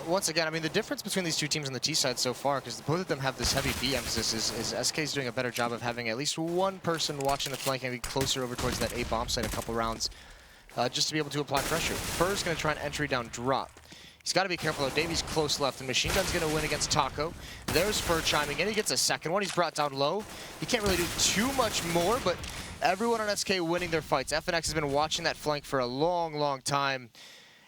Once again, I mean, the difference between these two teams on the T side so far, because both of them have this heavy B emphasis, is SK's doing a better job of having at least one person watching the flank and be closer over towards that A bomb site a couple rounds, just to be able to apply pressure. Fur's going to try an entry down drop. He's got to be careful, though. Davies close left, and Machine Gun's going to win against Taco. There's Fur chiming in. He gets a second one. He's brought down low. He can't really do too much more, but everyone on SK winning their fights. FNX has been watching that flank for a long, long time.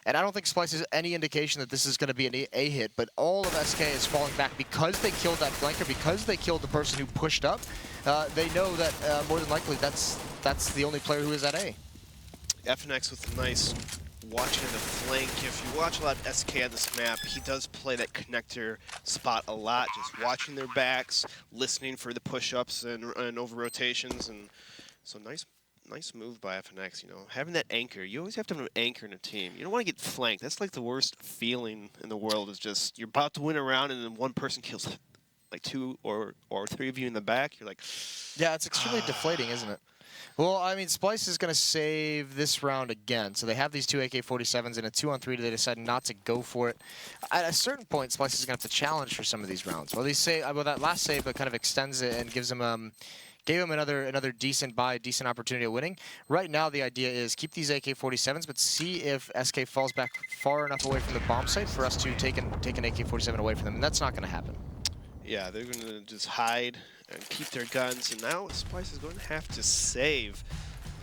And I don't think Splyce is any indication that this is going to be an A hit, but all of SK is falling back because they killed that flanker, because they killed the person who pushed up. They know that more than likely that's the only player who is at A. FNX with a nice watching in the flank. If you watch a lot of SK on this map, he does play that connector spot a lot, just watching their backs, listening for the push-ups and over rotations, and so nice move by FNX. You know, having that anchor, you always have to have an anchor in a team. You don't want to get flanked. That's like the worst feeling in the world. Is just you're about to win a round and then one person kills like 2 or 3 of you in the back. You're like, yeah, it's extremely deflating, isn't it? Well, I mean, Splyce is going to save this round again. So they have these 2 AK-47s in a 2-on-3. They decide not to go for it. At a certain point, Splyce is going to have to challenge for some of these rounds. Well, that last save kind of extends it and gives him gave him another decent opportunity of winning. Right now, the idea is keep these AK-47s, but see if SK falls back far enough away from the bomb site for us to take an AK-47 away from them, and that's not going to happen. yeah, they're going to just hide and keep their guns, and now Splyce is going to have to save.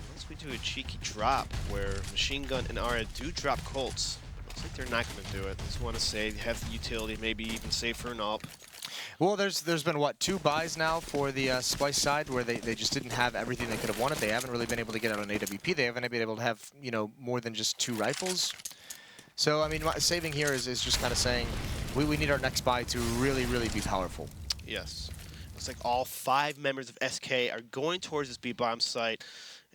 Unless we do a cheeky drop where Machine Gun and Aria do drop Colts. Looks like they're not going to do it. They just want to save, have the utility, maybe even save for an AWP. Well, there's been, what, 2 buys now for the Splyce side where they just didn't have everything they could have wanted. They haven't really been able to get out on AWP. They haven't been able to have, you know, more than just 2 rifles. So, I mean, saving here is just kind of saying we need our next buy to really, really be powerful. Yes. Looks like all 5 members of SK are going towards this B-bomb site,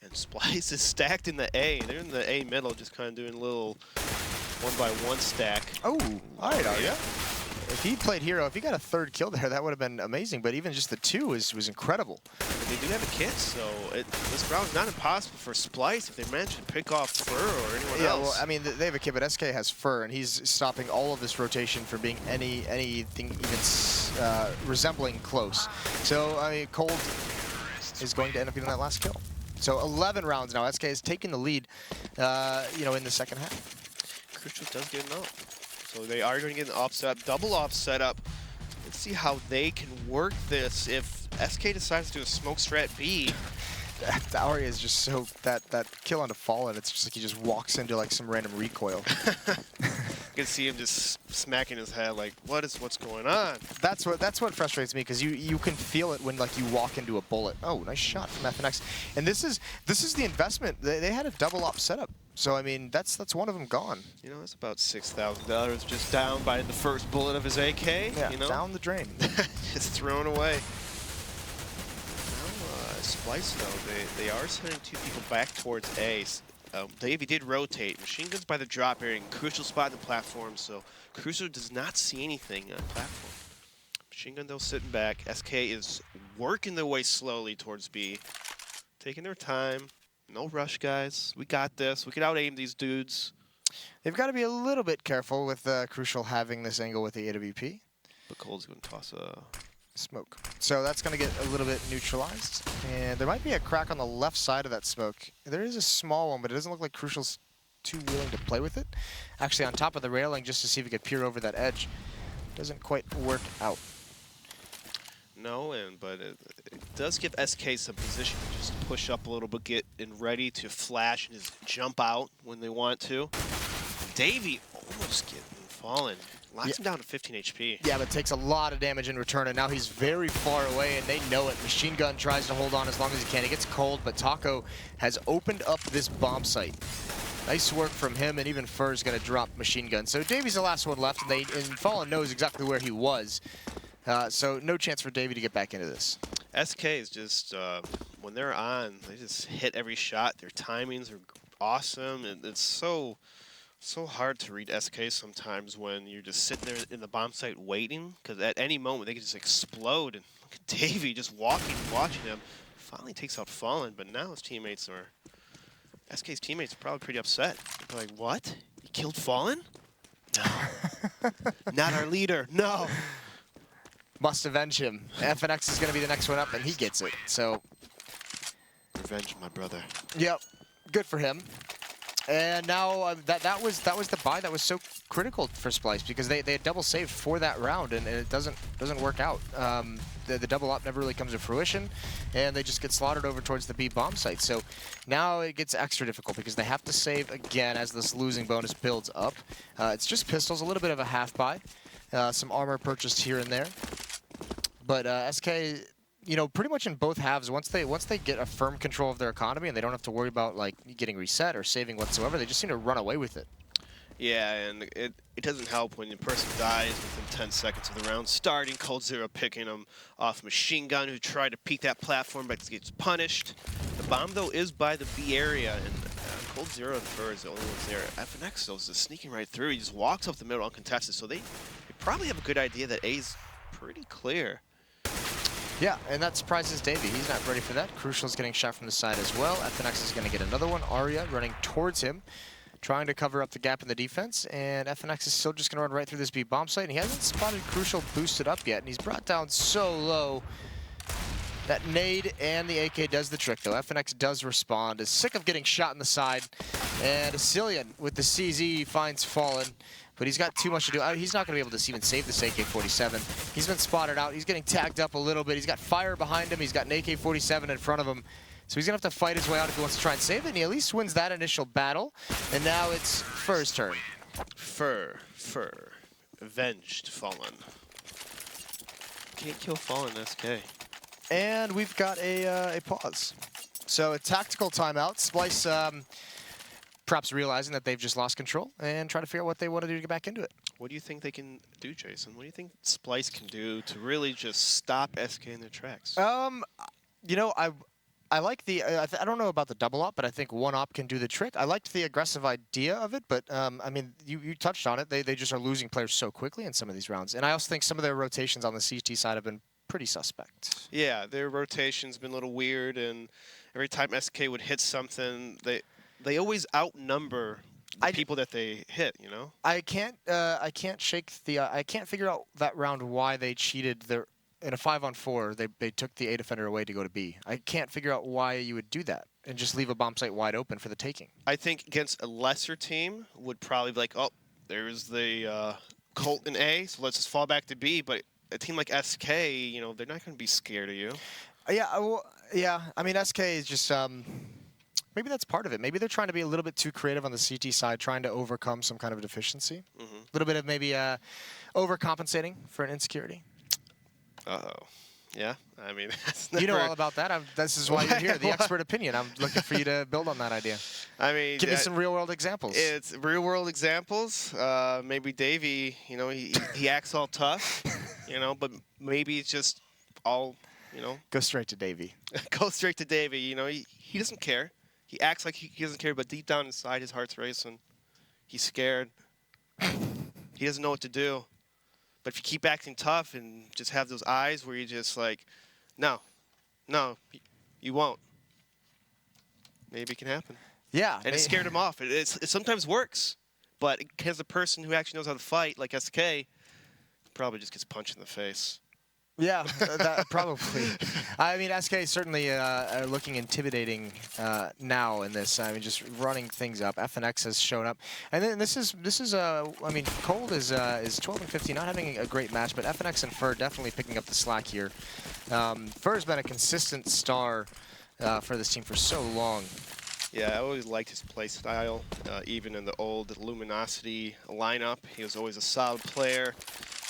and Splyce is stacked in the A. They're in the A middle, just kind of doing a little 1-by-1 stack. Oh, all right, Arya. If he played hero, if he got a 3rd kill there, that would have been amazing. But even just the 2 was incredible. But they do have a kit, so this round's not impossible for Splyce if they manage to pick off Fur or anyone else. Well, I mean, they have a kit, but SK has Fur, and he's stopping all of this rotation from being anything even resembling close. So, I mean, Cold is going to end up getting that last kill. So 11 rounds now. SK is taking the lead, you know, in the second half. Crucial does get an AWP. So they are going to get an AWP setup, double AWP setup. Let's see how they can work this. If SK decides to do a smoke strat B, Aria is just so that kill onto Fallen. It's just like he just walks into like some random recoil. you can see him just smacking his head like, what's going on? That's what frustrates me, because you can feel it when like you walk into a bullet. Oh, nice shot from FNX. And this is the investment. They had a double AWP setup. So I mean, that's one of them gone. You know, it's about $6,000 just down by the first bullet of his AK. Yeah, you know? down the drain. Just thrown away. Now, Splyce though, they are sending 2 people back towards A. Davey did rotate. Machine Gun's by the drop area, crucial spot in the platform. So Crucial does not see anything on platform. Machine Gun though sitting back. SK is working their way slowly towards B, taking their time. No rush, guys. We got this. We can out-aim these dudes. They've got to be a little bit careful with Crucial having this angle with the AWP. But Cold's going to toss a smoke. So that's going to get a little bit neutralized. And there might be a crack on the left side of that smoke. There is a small one, but it doesn't look like Crucial's too willing to play with it. Actually, on top of the railing, just to see if he could peer over that edge. Doesn't quite work out. No, but it does give SK some position to just push up a little bit, get ready to flash and just jump out when they want to. Davey almost getting fallen. Locks him down to 15 HP. Yeah, but takes a lot of damage in return, and now he's very far away, and they know it. Machine Gun tries to hold on as long as he can. He gets cold, but Taco has opened up this bomb site. Nice work from him, and even Fur's going to drop Machine Gun. So Davey's the last one left, and Fallen knows exactly where he was. So no chance for Davey to get back into this. SK is just, when they're on, they just hit every shot. Their timings are awesome, and it's so hard to read SK sometimes when you're just sitting there in the bomb site waiting, because at any moment they can just explode. And look at Davey just watching him. Finally takes out Fallen, but now his teammates are, SK's teammates are probably pretty upset. They're like, what? You killed Fallen? No. Not our leader, no. Must avenge him. FNX is going to be the next one up, and he gets it. So, revenge, my brother. Yep, good for him. And now that was the buy that was so critical for Splyce, because they had double saved for that round, and it doesn't work out. The double up never really comes to fruition, and they just get slaughtered over towards the B bomb site. So now it gets extra difficult because they have to save again as this losing bonus builds up. It's just pistols, a little bit of a half buy, some armor purchased here and there, but SK. You know, pretty much in both halves, once they get a firm control of their economy and they don't have to worry about like getting reset or saving whatsoever, they just seem to run away with it. Yeah, and it doesn't help when the person dies within 10 seconds of the round starting. Cold Zero picking him off Machine Gun, who tried to peek that platform but gets punished. The bomb, though, is by the B area, and Cold Zero and Fur is the only ones there. FNX, though, is just sneaking right through. He just walks up the middle uncontested, so they probably have a good idea that A's pretty clear. Yeah, and that surprises Davey. He's not ready for that. Crucial's getting shot from the side as well. FNX is going to get another one. Arya running towards him, trying to cover up the gap in the defense, and FNX is still just going to run right through this B bomb site, and he hasn't spotted Crucial boosted up yet, and he's brought down so low. That nade and the AK does the trick, though. FNX does respond, is sick of getting shot in the side, and Asilian with the CZ finds Fallen, but he's got too much to do. He's not going to be able to even save this AK-47. He's been spotted out. He's getting tagged up a little bit. He's got fire behind him. He's got an AK-47 in front of him. So he's going to have to fight his way out if he wants to try and save it, and he at least wins that initial battle. And now it's Fur's turn. Fur. Avenged Fallen. Can't kill Fallen, SK. And we've got a pause. So a tactical timeout. Splyce perhaps realizing that they've just lost control and try to figure out what they want to do to get back into it. What do you think they can do, Jason? What do you think Splyce can do to really just stop SK in their tracks? You know, I like the, I don't know about the double op, but I think one op can do the trick. I liked the aggressive idea of it, but I mean, you touched on it. They just are losing players so quickly in some of these rounds. And I also think some of their rotations on the CT side have been pretty suspect. Yeah, their rotation's been a little weird, and every time SK would hit something, they always outnumber the people that they hit, you know? I can't figure out that round why they cheated their. In a 5-on-4, they took the A defender away to go to B. I can't figure out why you would do that and just leave a bomb site wide open for the taking. I think against a lesser team would probably be like, oh, there's the Colt in A, so let's just fall back to B. But a team like SK, you know, they're not going to be scared of you. Yeah, well, yeah. I mean, SK is just maybe that's part of it. Maybe they're trying to be a little bit too creative on the CT side, trying to overcome some kind of deficiency. A little bit of maybe overcompensating for an insecurity. Uh-oh. Yeah, I mean, that's never... You know all about that. This is why you're here, the expert opinion. I'm looking for you to build on that idea. I mean... Give me some real-world examples. It's real-world examples. Maybe Davey, you know, he acts all tough, you know, but maybe it's just all, you know... Go straight to Davey. Go straight to Davey, you know. He doesn't care. He acts like he doesn't care, but deep down inside, his heart's racing. He's scared. He doesn't know what to do. But if you keep acting tough and just have those eyes where you're just like, no, you won't. Maybe it can happen. Yeah. And it scared him off. It sometimes works. But as a person who actually knows how to fight, like SK, probably just gets punched in the face. Yeah, that probably. I mean, SK is certainly looking intimidating now in this. I mean, just running things up. FNX has shown up, and then this is. I mean, Cold is 12-15, not having a great match, but FNX and Fur definitely picking up the slack here. Fur's been a consistent star for this team for so long. Yeah, I always liked his play style, even in the old Luminosity lineup. He was always a solid player.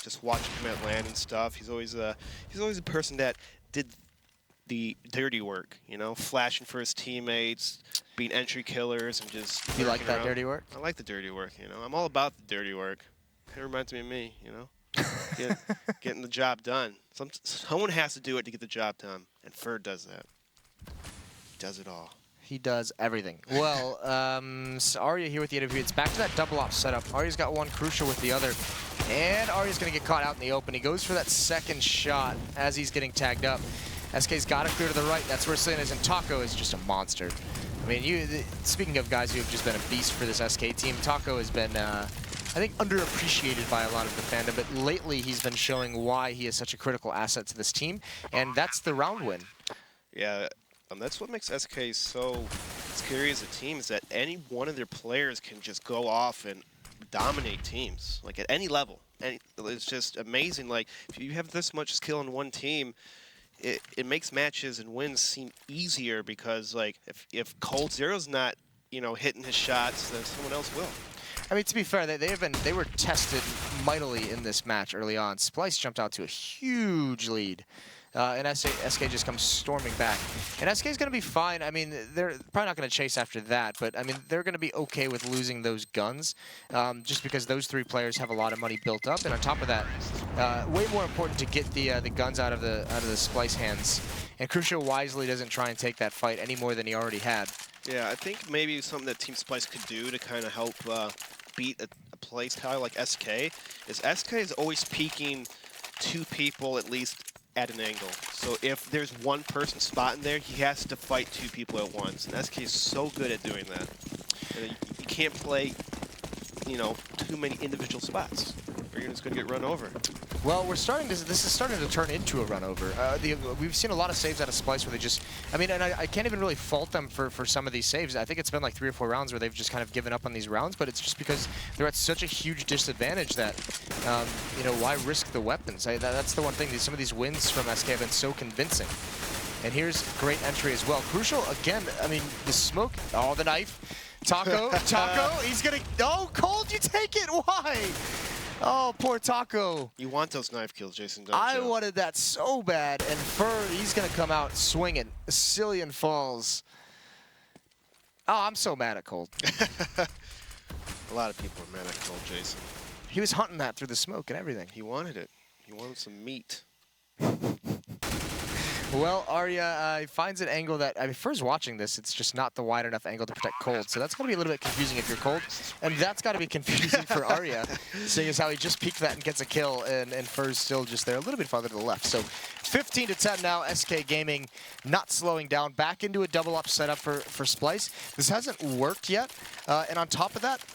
Just watching him at LAN and stuff, he's always a person that did the dirty work, you know, flashing for his teammates, being entry killers, and just. You like that dirty work? I like the dirty work, you know. I'm all about the dirty work. It reminds me of me, you know, getting the job done. Someone has to do it to get the job done, and Fur does that. He does it all. He does everything. Well, so Arya here with the interview. It's back to that double op setup. Arya's got one Crucial with the other. And Arya's going to get caught out in the open. He goes for that second shot as he's getting tagged up. SK's got to clear to the right. That's where Slane is, and Taco is just a monster. I mean, speaking of guys who have just been a beast for this SK team, Taco has been, I think, underappreciated by a lot of the fandom, but lately he's been showing why he is such a critical asset to this team, and that's the round win. Yeah. That's what makes SK so scary as a team is that any one of their players can just go off and dominate teams, like at any level. And it's just amazing. Like, if you have this much skill in one team, it makes matches and wins seem easier because, like, if Cold Zero's not, you know, hitting his shots, then someone else will. I mean, to be fair, they were tested mightily in this match early on. Splyce jumped out to a huge lead. And SK just comes storming back. And SK is going to be fine. I mean, they're probably not going to chase after that, but I mean, they're going to be okay with losing those guns, just because those 3 players have a lot of money built up. And on top of that, way more important to get the guns out of the Splyce hands. And Crucio wisely doesn't try and take that fight any more than he already had. Yeah, I think maybe something that Team Splyce could do to kind of help beat a play style like SK is SK is always peeking 2 people at least at an angle. So if there's one person spotting there, he has to fight 2 people at once. And SK is so good at doing that. And you can't play, you know, too many individual spots, or you're just going to get run over. Well, this is starting to turn into a run over. We've seen a lot of saves out of Splyce where they just, I mean, and I can't even really fault them for some of these saves. I think it's been like 3 or 4 rounds where they've just kind of given up on these rounds, but it's just because they're at such a huge disadvantage that, you know, why risk the weapons? That's the one thing. Some of these wins from SK have been so convincing. And here's great entry as well. Crucial, again, I mean, the smoke, oh, the knife. Taco, he's gonna, oh, Cold, you take it, why? Oh, poor Taco. You want those knife kills, Jason, don't I you? wanted that so bad, and Fur, he's going to come out swinging. Cillian falls. Oh, I'm so mad at Cold. A lot of people are mad at Cold, Jason. He was hunting that through the smoke and everything. He wanted it. He wanted some meat. Well, Arya finds an angle that, I mean, Fur's watching this, it's just not the wide enough angle to protect Cold, so that's going to be a little bit confusing if you're Cold, and that's got to be confusing for Arya, seeing as how he just peeked that and gets a kill, and Fur's still just there a little bit farther to the left. So 15-10 now, SK Gaming not slowing down, back into a double-up setup for Splyce. This hasn't worked yet, and on top of that,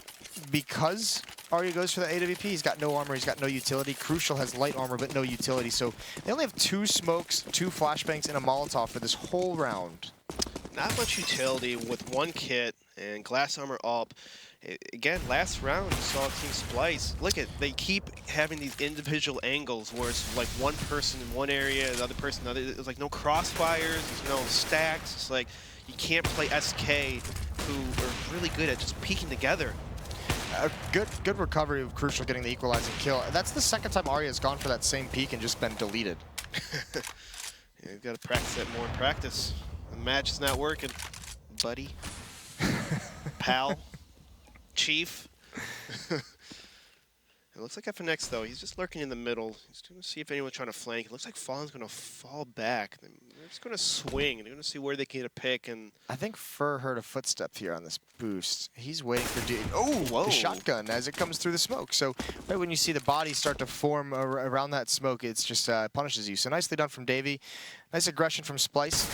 because Arya goes for the AWP, he's got no armor, he's got no utility. Crucial has light armor but no utility, so they only have 2 smokes, 2 flashbangs, and a Molotov for this whole round. Not much utility with 1 kit and glass armor up. Again, last round you saw Team Splyce. Look at, they keep having these individual angles where it's like one person in one area, the other person in another. There's like no crossfires, there's no stacks. It's like you can't play SK, who are really good at just peeking together. A good recovery of Crucial getting the equalizing kill. That's the second time Arya has gone for that same peak and just been deleted. Yeah, you've got to practice that more in practice. The match is not working, buddy. Pal. Chief. It looks like FNX, though, he's just lurking in the middle. He's going to see if anyone's trying to flank. It looks like Fallen's going to fall back. They're just going to swing. They're going to see where they can get a pick. And I think Fur heard a footstep here on this boost. He's waiting for the shotgun as it comes through the smoke. So right when you see the body start to form around that smoke, it's just punishes you. So nicely done from Davey. Nice aggression from Splyce,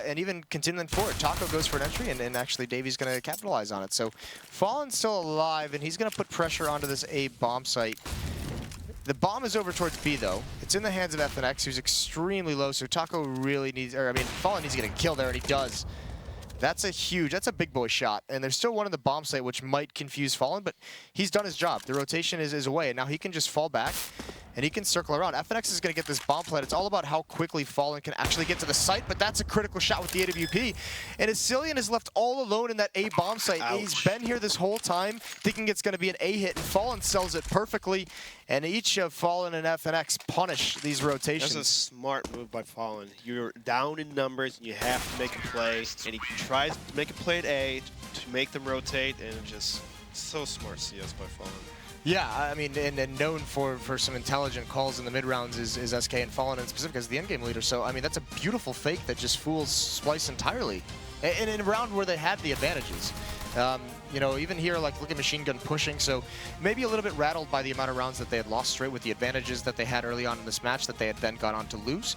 and even continuing forward. Taco goes for an entry, and actually Davey's going to capitalize on it. So Fallen's still alive, and he's going to put pressure onto this A bomb site. The bomb is over towards B, though. It's in the hands of FNX, who's extremely low, so Taco really needs, or I mean, Fallen needs to get a kill there, and he does. That's a big boy shot, and there's still one in the bomb site, which might confuse Fallen, but he's done his job. The rotation is away, and now he can just fall back, and he can circle around. FNX is going to get this bomb plant. It's all about how quickly Fallen can actually get to the site, but that's a critical shot with the AWP. And as Cillian is left all alone in that A bomb site, he's been here this whole time thinking it's going to be an A hit, and Fallen sells it perfectly, and each of Fallen and FNX punish these rotations. That's a smart move by Fallen. You're down in numbers, and you have to make a play, and he tries to make a play at A to make them rotate, and just so smart CS by Fallen. Yeah, I mean, and known for some intelligent calls in the mid-rounds is SK and Fallen in specific as the endgame leader. So, I mean, that's a beautiful fake that just fools Splyce entirely. And in a round where they had the advantages. You know, even here, like, look at Machine Gun pushing. So maybe a little bit rattled by the amount of rounds that they had lost straight with the advantages that they had early on in this match that they had then gone on to lose.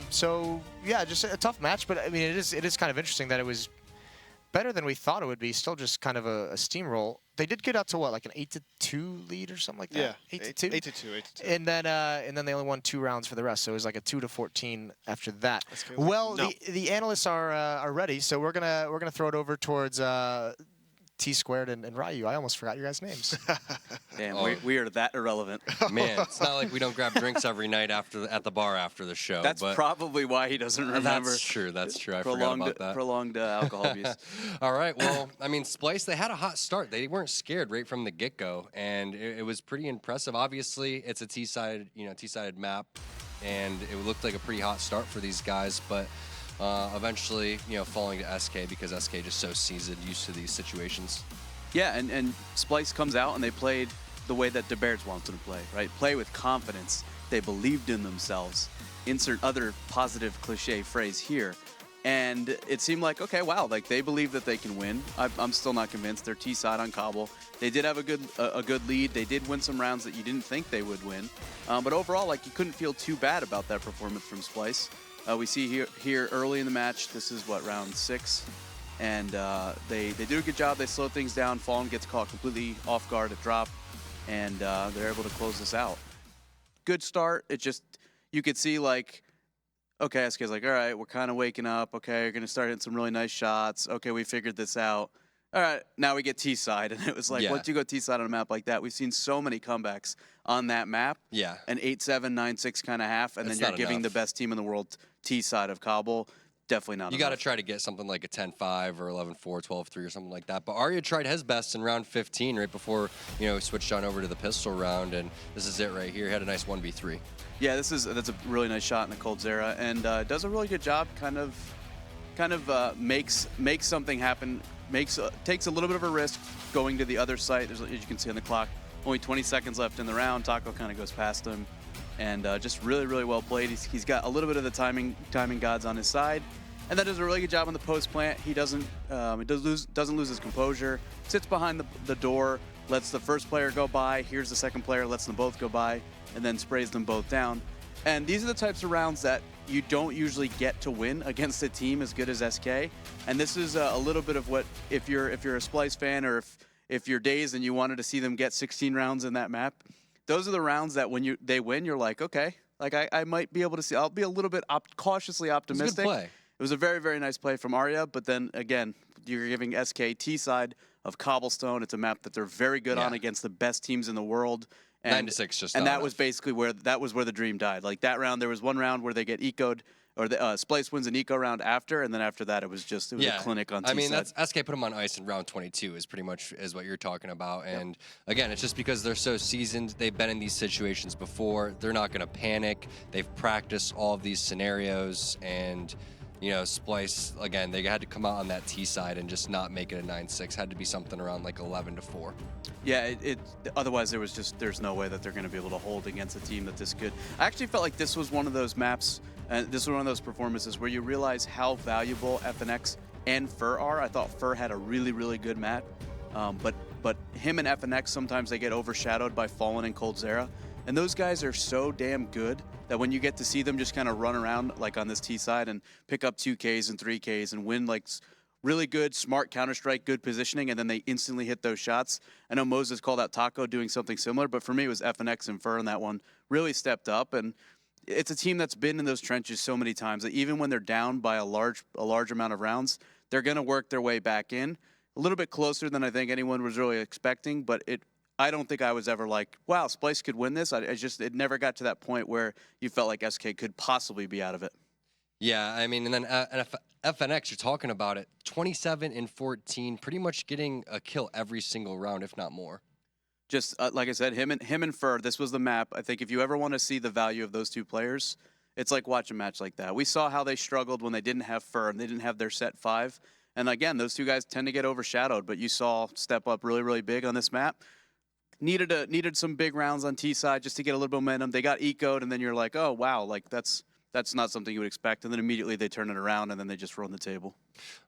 So, yeah, just a tough match. But, I mean, it is kind of interesting that it was better than we thought it would be. Still just kind of a steamroll. They did get out to what, like an 8-2 lead or something like that? Yeah, 8-2? 8-2. And then they only won 2 rounds for the rest, so it was like a 2-14 after that. Like, Well, no. the analysts are ready, so we're gonna throw it over towards T-Squared and Ryu. I almost forgot your guys' names. Damn, we are that irrelevant. Man, it's not like we don't grab drinks every night at the bar after the show. That's but probably why he doesn't remember. That's true. That's true. I forgot about that. Prolonged alcohol abuse. All right. Well, I mean, Splyce, they had a hot start. They weren't scared right from the get-go, and it was pretty impressive. Obviously, it's a T-sided map, and it looked like a pretty hot start for these guys, but eventually, falling to SK because SK just so seasoned, used to these situations. Yeah, and Splyce comes out and they played the way that DeBerds wants them to play, right? Play with confidence. They believed in themselves. Insert other positive cliche phrase here. And it seemed like, okay, wow, like they believe that they can win. I'm still not convinced. They're T-side on Cbble. They did have a good lead. They did win some rounds that you didn't think they would win. But overall, like, you couldn't feel too bad about that performance from Splyce. We see here early in the match, this is what, round 6? And they do a good job. They slow things down. Fallen gets caught completely off guard at drop, and they're able to close this out. Good start. It just, you could see, like, okay, SK's like, all right, we're kind of waking up. Okay, you're going to start hitting some really nice shots. Okay, we figured this out. All right, now we get T-side. And it was like, once you go T-side on a map like that, we've seen so many comebacks on that map. Yeah. An 8-7, 9-6 kind of half, and then you're giving the best team in the world T-side of Cbble. Definitely not enough. You got to try to get something like a 10-5 or 11-4, 12-3 or something like that. But Arya tried his best in round 15 right before, he switched on over to the pistol round, and this is it right here. He had a nice 1v3. Yeah, that's a really nice shot in the Cold Zera, and does a really good job. Kind of makes something happen. Takes a little bit of a risk going to the other site. There's, as you can see on the clock, only 20 seconds left in the round. Taco kind of goes past him, and just really, really well played. He's got a little bit of the timing gods on his side, and that does a really good job on the post plant. He doesn't lose his composure. Sits behind the door, lets the first player go by. Here's the second player, lets them both go by, and then sprays them both down. And these are the types of rounds that you don't usually get to win against a team as good as SK. And this is a little bit of what, if you're a Splyce fan, or if you're dazed and you wanted to see them get 16 rounds in that map, those are the rounds that when they win, you're like, okay, like I might be able to see. I'll be a little bit cautiously optimistic. It was a good play. It was a very, very nice play from Arya, but then again, you're giving SK T-side of Cobblestone. It's a map that they're very good on against the best teams in the world. And 9-6 just and that enough. was basically where the dream died. Like that round, there was one round where they get eco'd, or the Splyce wins an eco round after, and then after that, it was a clinic on T-side. I mean, that's SK put them on ice in round 22 is pretty much is what you're talking about. And again, it's just because they're so seasoned. They've been in these situations before. They're not going to panic. They've practiced all of these scenarios, and Splyce, again, they had to come out on that T side and just not make it a 9-6. Had to be something around like 11-4. Yeah, otherwise there's no way that they're going to be able to hold against a team that's this good. I actually felt like this was one of those maps, and this was one of those performances where you realize how valuable FNX and Fur are. I thought Fur had a really, really good map, but him and FNX, sometimes they get overshadowed by Fallen and Cold Zera, and those guys are so damn good that when you get to see them just kind of run around like on this T side and pick up 2Ks and 3Ks and win like really good, smart Counter-Strike, good positioning, and then they instantly hit those shots. I know Moses called out Taco doing something similar, but for me it was FNX and Fur in that one. Really stepped up, and it's a team that's been in those trenches so many times that even when they're down by a large amount of rounds, they're going to work their way back in. A little bit closer than I think anyone was really expecting, but I don't think I was ever like, wow, Splyce could win this. It never got to that point where you felt like SK could possibly be out of it. Yeah, I mean, and then FNX, you're talking about it, 27-14, pretty much getting a kill every single round, if not more. Just like I said, him and Fur, this was the map. I think if you ever want to see the value of those two players, it's like watch a match like that. We saw how they struggled when they didn't have Fur and they didn't have their set 5. And again, those two guys tend to get overshadowed, but you saw step up really, really big on this map. Needed some big rounds on T side just to get a little momentum. They got eco'd, and then you're like, oh wow, like that's not something you would expect. And then immediately they turn it around, and then they just run the table.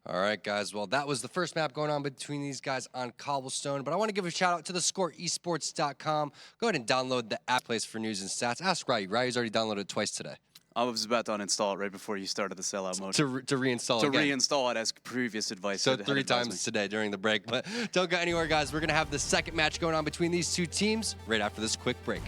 All right, guys. Well, that was the first map going on between these guys on Cobblestone. But I want to give a shout out to thescoreesports.com. Go ahead and download the app place for news and stats. Ask Ryu. Ryu's already downloaded it twice today. I was about to uninstall it right before you started the sellout mode. To reinstall To again. reinstall it as previous advice. So had 3 advised times me. today during the break. But don't go anywhere, guys. We're going to have the second match going on between these two teams right after this quick break.